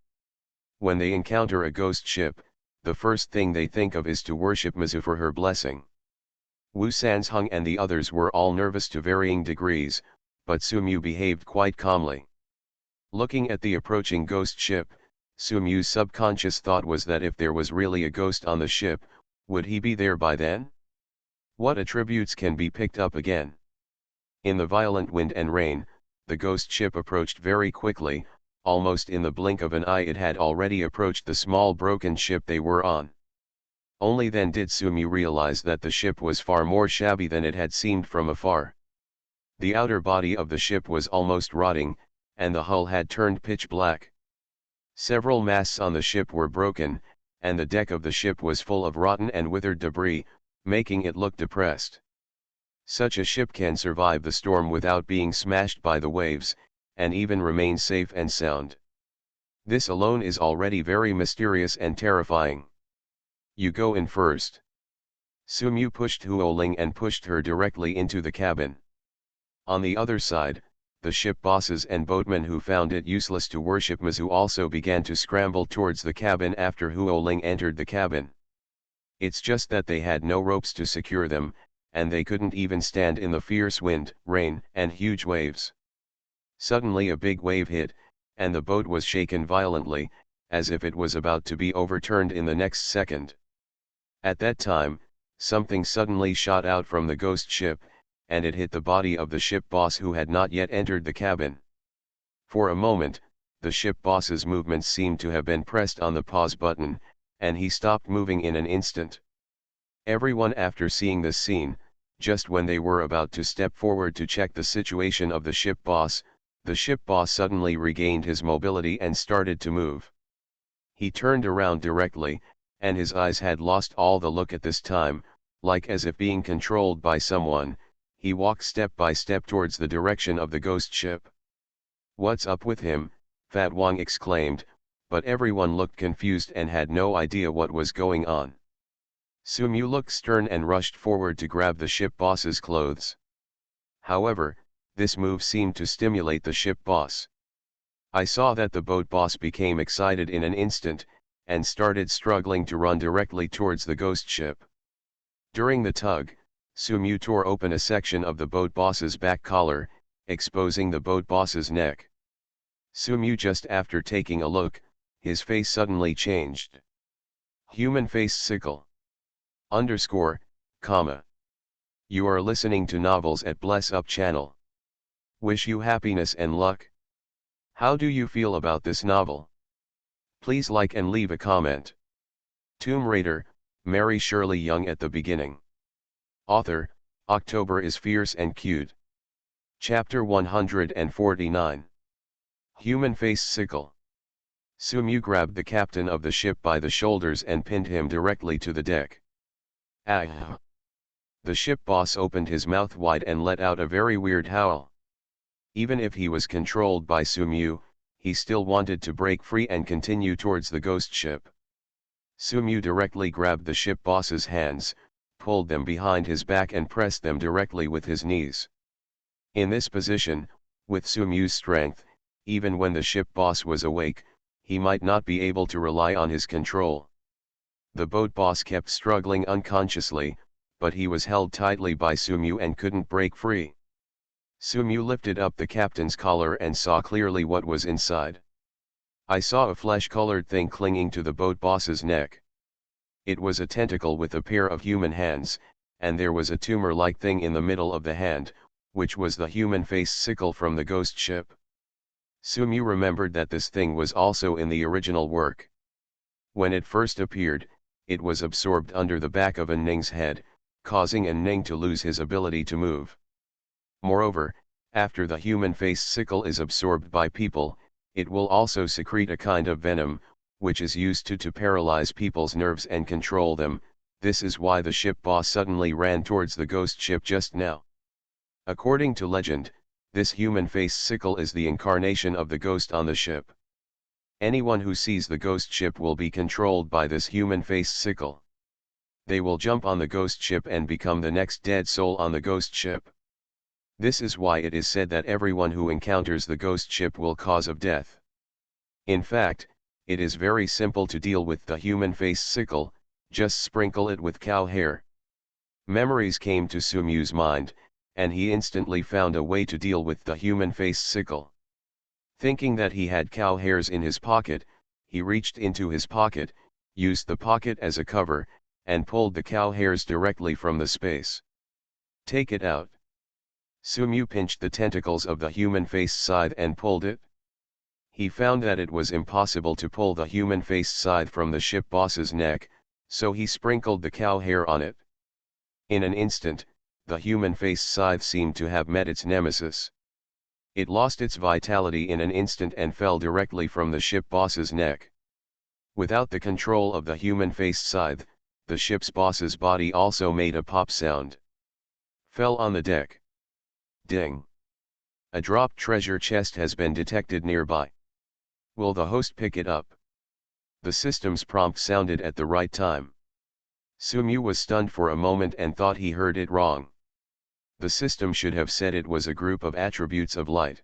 When they encounter a ghost ship, the first thing they think of is to worship Mizu for her blessing. Wu Sanzhong and the others were all nervous to varying degrees, but Sumyu behaved quite calmly. Looking at the approaching ghost ship, Sumyu's subconscious thought was that if there was really a ghost on the ship, would he be there by then? What attributes can be picked up again? In the violent wind and rain, the ghost ship approached very quickly, almost in the blink of an eye it had already approached the small broken ship they were on. Only then did Sumyu realize that the ship was far more shabby than it had seemed from afar. The outer body of the ship was almost rotting, and the hull had turned pitch black. Several masts on the ship were broken, and the deck of the ship was full of rotten and withered debris, making it look depressed. Such a ship can survive the storm without being smashed by the waves, and even remain safe and sound. This alone is already very mysterious and terrifying. You go in first. Sumyu pushed Huoling and pushed her directly into the cabin. On the other side, the ship bosses and boatmen who found it useless to worship Mizu also began to scramble towards the cabin after Huoling entered the cabin. It's just that they had no ropes to secure them, and they couldn't even stand in the fierce wind, rain, and huge waves. Suddenly a big wave hit, and the boat was shaken violently, as if it was about to be overturned in the next second. At that time, something suddenly shot out from the ghost ship, and it hit the body of the ship boss who had not yet entered the cabin. For a moment, the ship boss's movements seemed to have been pressed on the pause button, and he stopped moving in an instant. Everyone after seeing this scene, just when they were about to step forward to check the situation of the ship boss suddenly regained his mobility and started to move. He turned around directly, and his eyes had lost all the look at this time, like as if being controlled by someone. He walked step by step towards the direction of the ghost ship. What's up with him? Fat Wang exclaimed, but everyone looked confused and had no idea what was going on. Sumyu looked stern and rushed forward to grab the ship boss's clothes. However, this move seemed to stimulate the ship boss. I saw that the boat boss became excited in an instant, and started struggling to run directly towards the ghost ship. During the tug, Sumyu tore open a section of the boat boss's back collar, exposing the boat boss's neck. Sumyu, just after taking a look, his face suddenly changed. Human face sickle. _ comma. You are listening to novels at Bless Up channel. Wish you happiness and luck. How do you feel about this novel? Please like and leave a comment. Tomb Raider, Mary Shirley young at the beginning. Author, October is fierce and cute. Chapter 149. Human face sickle. Sumyu grabbed the captain of the ship by the shoulders and pinned him directly to the deck. Ah! The ship boss opened his mouth wide and let out a very weird howl. Even if he was controlled by Sumyu, he still wanted to break free and continue towards the ghost ship. Sumyu directly grabbed the ship boss's hands, pulled them behind his back and pressed them directly with his knees. In this position, with Sumyu's strength, even when the ship boss was awake, he might not be able to rely on his control. The boat boss kept struggling unconsciously, but he was held tightly by Sumyu and couldn't break free. Sumyu lifted up the captain's collar and saw clearly what was inside. I saw a flesh-colored thing clinging to the boat boss's neck. It was a tentacle with a pair of human hands, and there was a tumor-like thing in the middle of the hand, which was the human face sickle from the ghost ship. Sumyu remembered that this thing was also in the original work. When it first appeared, it was absorbed under the back of An Ning's head, causing An Ning to lose his ability to move. Moreover, after the human face sickle is absorbed by people, it will also secrete a kind of venom, which is used to paralyze people's nerves and control them. This is why the ship boss suddenly ran towards the ghost ship just now. According to legend, this human face sickle is the incarnation of the ghost on the ship. Anyone who sees the ghost ship will be controlled by this human face sickle. They will jump on the ghost ship and become the next dead soul on the ghost ship. This is why it is said that everyone who encounters the ghost ship will cause of death. In fact, it is very simple to deal with the human face sickle, just sprinkle it with cow hair. Memories came to Sumyu's mind, and he instantly found a way to deal with the human face sickle. Thinking that he had cow hairs in his pocket, he reached into his pocket, used the pocket as a cover, and pulled the cow hairs directly from the space. Take it out. Sumyu pinched the tentacles of the human face scythe and pulled it. He found that it was impossible to pull the human face scythe from the ship boss's neck, so he sprinkled the cow hair on it. In an instant, the human face scythe seemed to have met its nemesis. It lost its vitality in an instant and fell directly from the ship boss's neck. Without the control of the human face scythe, the ship's boss's body also made a pop sound. Fell on the deck. Ding! A dropped treasure chest has been detected nearby. Will the host pick it up? The system's prompt sounded at the right time. Sumyu was stunned for a moment and thought he heard it wrong. The system should have said it was a group of attributes of light.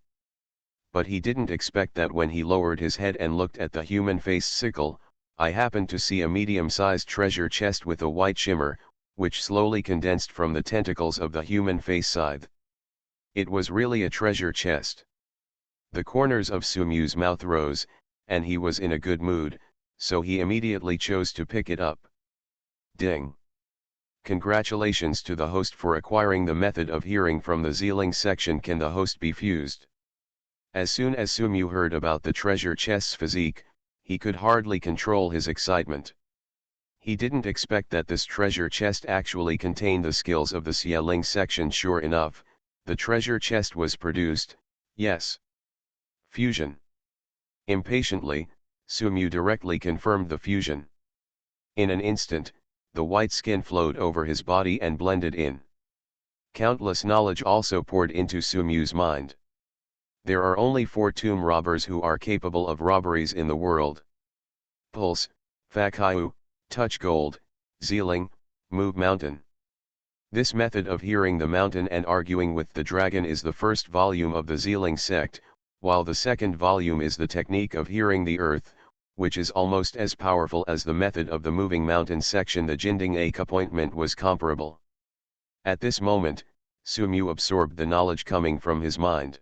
But he didn't expect that. When he lowered his head and looked at the human face sickle, I happened to see a medium-sized treasure chest with a white shimmer, which slowly condensed from the tentacles of the human face scythe. It was really a treasure chest. The corners of Sumyu's mouth rose, and he was in a good mood, so he immediately chose to pick it up. Ding! Congratulations to the host for acquiring the method of hearing from the Zealing section. Can the host be fused? As soon as Sumyu heard about the treasure chest's physique, he could hardly control his excitement. He didn't expect that this treasure chest actually contained the skills of the Zealing section. Sure enough, the treasure chest was produced. Yes. Fusion. Impatiently, Sumyu directly confirmed the fusion. In an instant, the white skin flowed over his body and blended in. Countless knowledge also poured into Sumyu's mind. There are only 4 tomb robbers who are capable of robberies in the world. Pulse, Fakyu, Touch Gold, Zealing, Move Mountain. This method of hearing the mountain and arguing with the dragon is the first volume of the Zealing sect, while the second volume is the technique of hearing the earth, which is almost as powerful as the method of the moving mountain section. The Jinding Ake appointment was comparable. At this moment, Sumyu absorbed the knowledge coming from his mind.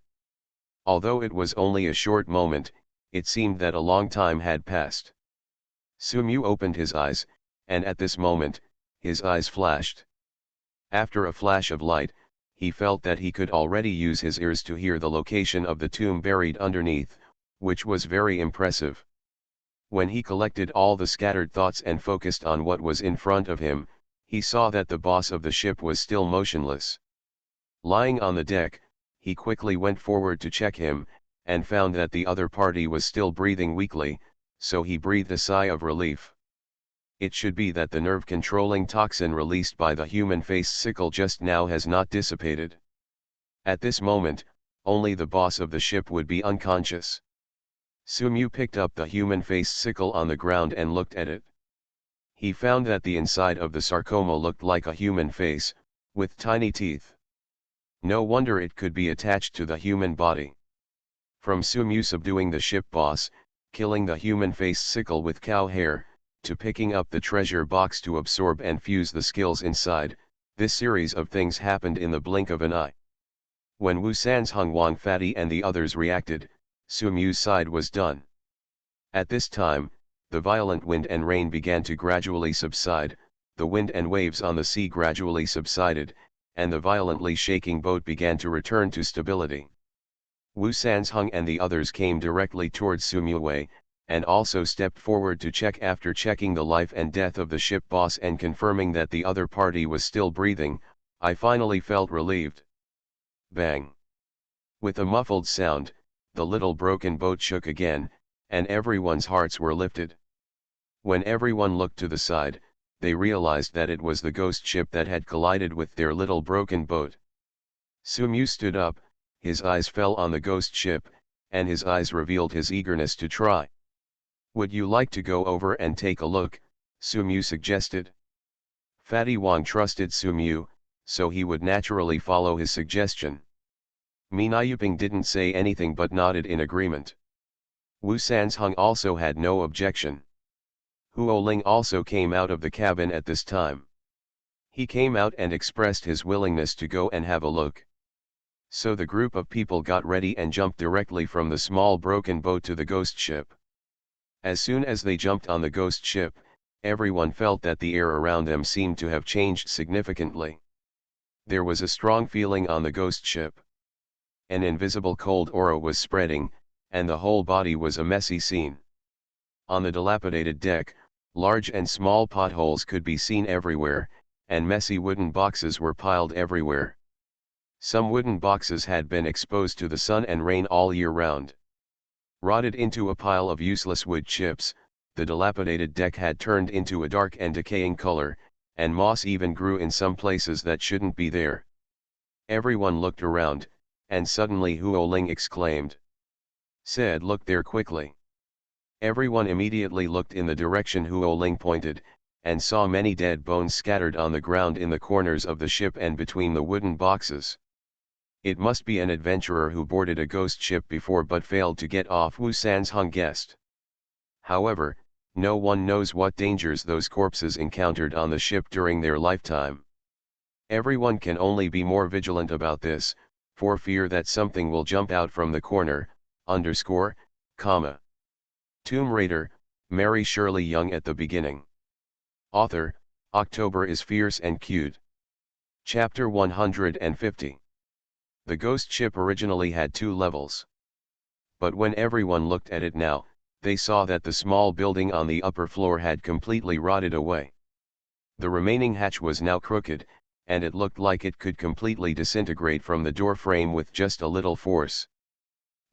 Although it was only a short moment, it seemed that a long time had passed. Sumyu opened his eyes, and at this moment, his eyes flashed. After a flash of light, he felt that he could already use his ears to hear the location of the tomb buried underneath, which was very impressive. When he collected all the scattered thoughts and focused on what was in front of him, he saw that the boss of the ship was still motionless. Lying on the deck, he quickly went forward to check him, and found that the other party was still breathing weakly, so he breathed a sigh of relief. It should be that the nerve-controlling toxin released by the human face sickle just now has not dissipated. At this moment, only the boss of the ship would be unconscious. Sumyu picked up the human face sickle on the ground and looked at it. He found that the inside of the sarcoma looked like a human face, with tiny teeth. No wonder it could be attached to the human body. From Sumyu subduing the ship boss, killing the human face sickle with cow hair, to picking up the treasure box to absorb and fuse the skills inside, this series of things happened in the blink of an eye. When Wu San's Hung Wang Fatty and the others reacted, Sumyu's side was done. At this time, the violent wind and rain began to gradually subside, the wind and waves on the sea gradually subsided, and the violently shaking boat began to return to stability. Wu San's Hung and the others came directly towards Sumyu, and also stepped forward to check. After checking the life and death of the ship boss and confirming that the other party was still breathing, I finally felt relieved. Bang! With a muffled sound, the little broken boat shook again, and everyone's hearts were lifted. When everyone looked to the side, they realized that it was the ghost ship that had collided with their little broken boat. Sumu stood up, his eyes fell on the ghost ship, and his eyes revealed his eagerness to try. "Would you like to go over and take a look?" Sumu suggested. Fatty Wang trusted Sumu, so he would naturally follow his suggestion. Minayuping didn't say anything but nodded in agreement. Wu Sansheng also had no objection. Huoling also came out of the cabin at this time. He came out and expressed his willingness to go and have a look. So the group of people got ready and jumped directly from the small broken boat to the ghost ship. As soon as they jumped on the ghost ship, everyone felt that the air around them seemed to have changed significantly. There was a strong feeling on the ghost ship. An invisible cold aura was spreading, and the whole body was a messy scene. On the dilapidated deck, large and small potholes could be seen everywhere, and messy wooden boxes were piled everywhere. Some wooden boxes had been exposed to the sun and rain all year round. Rotted into a pile of useless wood chips, the dilapidated deck had turned into a dark and decaying color, and moss even grew in some places that shouldn't be there. Everyone looked around, and suddenly Huoling exclaimed. Said, "Look there quickly." Everyone immediately looked in the direction Huoling pointed, and saw many dead bones scattered on the ground in the corners of the ship and between the wooden boxes. It must be an adventurer who boarded a ghost ship before but failed to get off, Wu Sansheng guessed. However, no one knows what dangers those corpses encountered on the ship during their lifetime. Everyone can only be more vigilant about this, for fear that something will jump out from the corner, _, Tomb Raider, Mary Shirley Young at the beginning. Author, October is fierce and cute. Chapter 150. The ghost ship originally had 2 levels. But when everyone looked at it now, they saw that the small building on the upper floor had completely rotted away. The remaining hatch was now crooked, and it looked like it could completely disintegrate from the door frame with just a little force.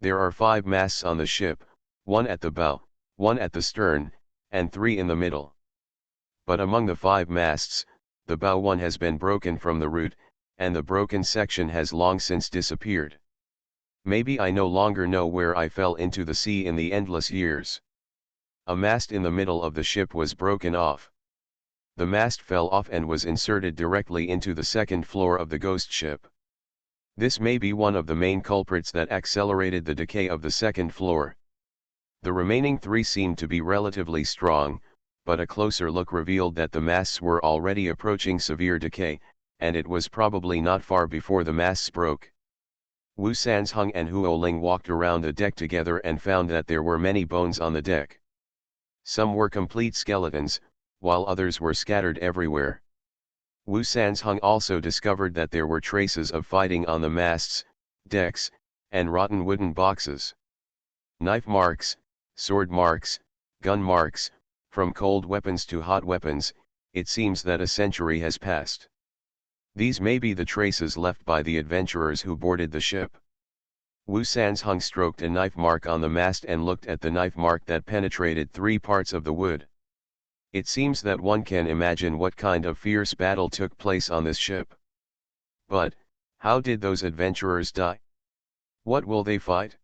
There are 5 masts on the ship, 1 at the bow, 1 at the stern, and 3 in the middle. But among the 5 masts, the bow one has been broken from the root, and the broken section has long since disappeared. Maybe I no longer know where I fell into the sea in the endless years. A mast in the middle of the ship was broken off. The mast fell off and was inserted directly into the second floor of the ghost ship. This may be one of the main culprits that accelerated the decay of the second floor. The remaining 3 seemed to be relatively strong, but a closer look revealed that the masts were already approaching severe decay, and it was probably not far before the masts broke. Wu Sansheng and Huoling walked around the deck together and found that there were many bones on the deck. Some were complete skeletons, while others were scattered everywhere. Wu Sansheng also discovered that there were traces of fighting on the masts, decks, and rotten wooden boxes. Knife marks, sword marks, gun marks, from cold weapons to hot weapons, it seems that a century has passed. These may be the traces left by the adventurers who boarded the ship. Wu Sansheng stroked a knife mark on the mast and looked at the knife mark that penetrated 3 parts of the wood. It seems that one can imagine what kind of fierce battle took place on this ship. But, how did those adventurers die? What will they fight?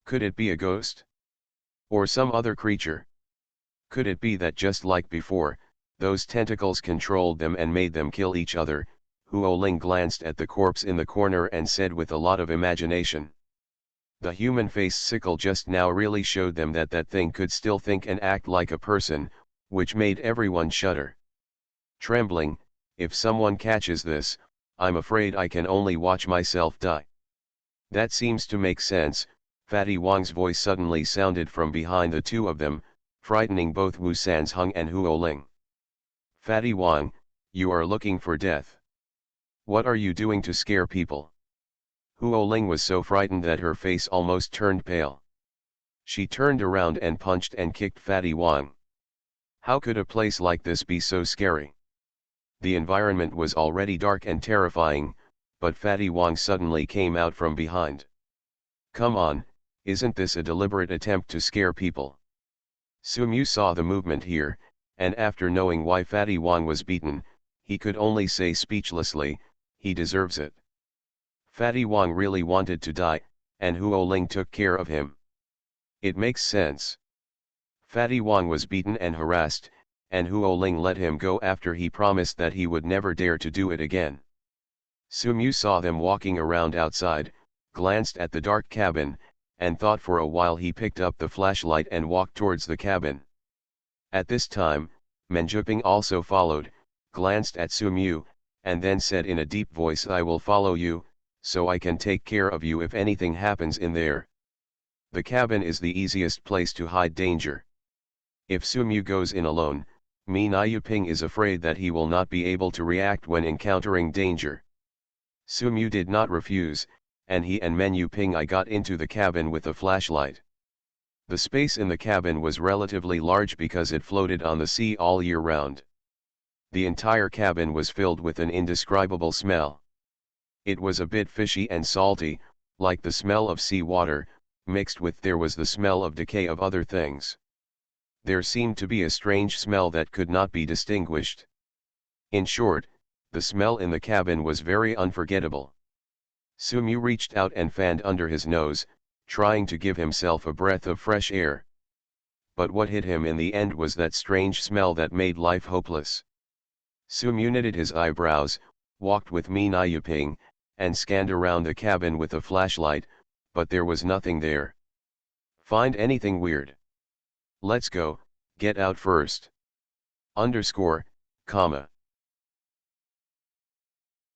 Could it be a ghost? Or some other creature? Could it be that just like before, those tentacles controlled them and made them kill each other? Huoling glanced at the corpse in the corner and said with a lot of imagination. The human face sickle just now really showed them that that thing could still think and act like a person, which made everyone shudder. Trembling, if someone catches this, I'm afraid I can only watch myself die. That seems to make sense. Fatty Wang's voice suddenly sounded from behind the 2 of them, frightening both Wu Sansheng and Huoling. Fatty Wang, you are looking for death. What are you doing to scare people? Huoling was so frightened that her face almost turned pale. She turned around and punched and kicked Fatty Wang. How could a place like this be so scary? The environment was already dark and terrifying, but Fatty Wang suddenly came out from behind. Come on, isn't this a deliberate attempt to scare people? Sumu saw the movement here, and after knowing why Fatty Wang was beaten, he could only say speechlessly, he deserves it. Fatty Wang really wanted to die, and Huo Ling took care of him. It makes sense. Fatty Wang was beaten and harassed, and Huo Ling let him go after he promised that he would never dare to do it again. Sumu saw them walking around outside, glanced at the dark cabin, and thought for a while. He picked up the flashlight and walked towards the cabin. At this time, Menjuping also followed, glanced at Sumu, and then said in a deep voice, I will follow you, so I can take care of you if anything happens in there. The cabin is the easiest place to hide danger. If Sumu goes in alone, Menjuping is afraid that he will not be able to react when encountering danger. Sumu did not refuse, and he and Menjuping got into the cabin with a flashlight. The space in the cabin was relatively large because it floated on the sea all year round. The entire cabin was filled with an indescribable smell. It was a bit fishy and salty, like the smell of sea water, mixed with there was the smell of decay of other things. There seemed to be a strange smell that could not be distinguished. In short, the smell in the cabin was very unforgettable. Sumu reached out and fanned under his nose, trying to give himself a breath of fresh air. But what hit him in the end was that strange smell that made life hopeless. Sumu knitted his eyebrows, walked with Menjuping, and scanned around the cabin with a flashlight, but there was nothing there. Find anything weird? Let's go, get out first. Underscore, comma.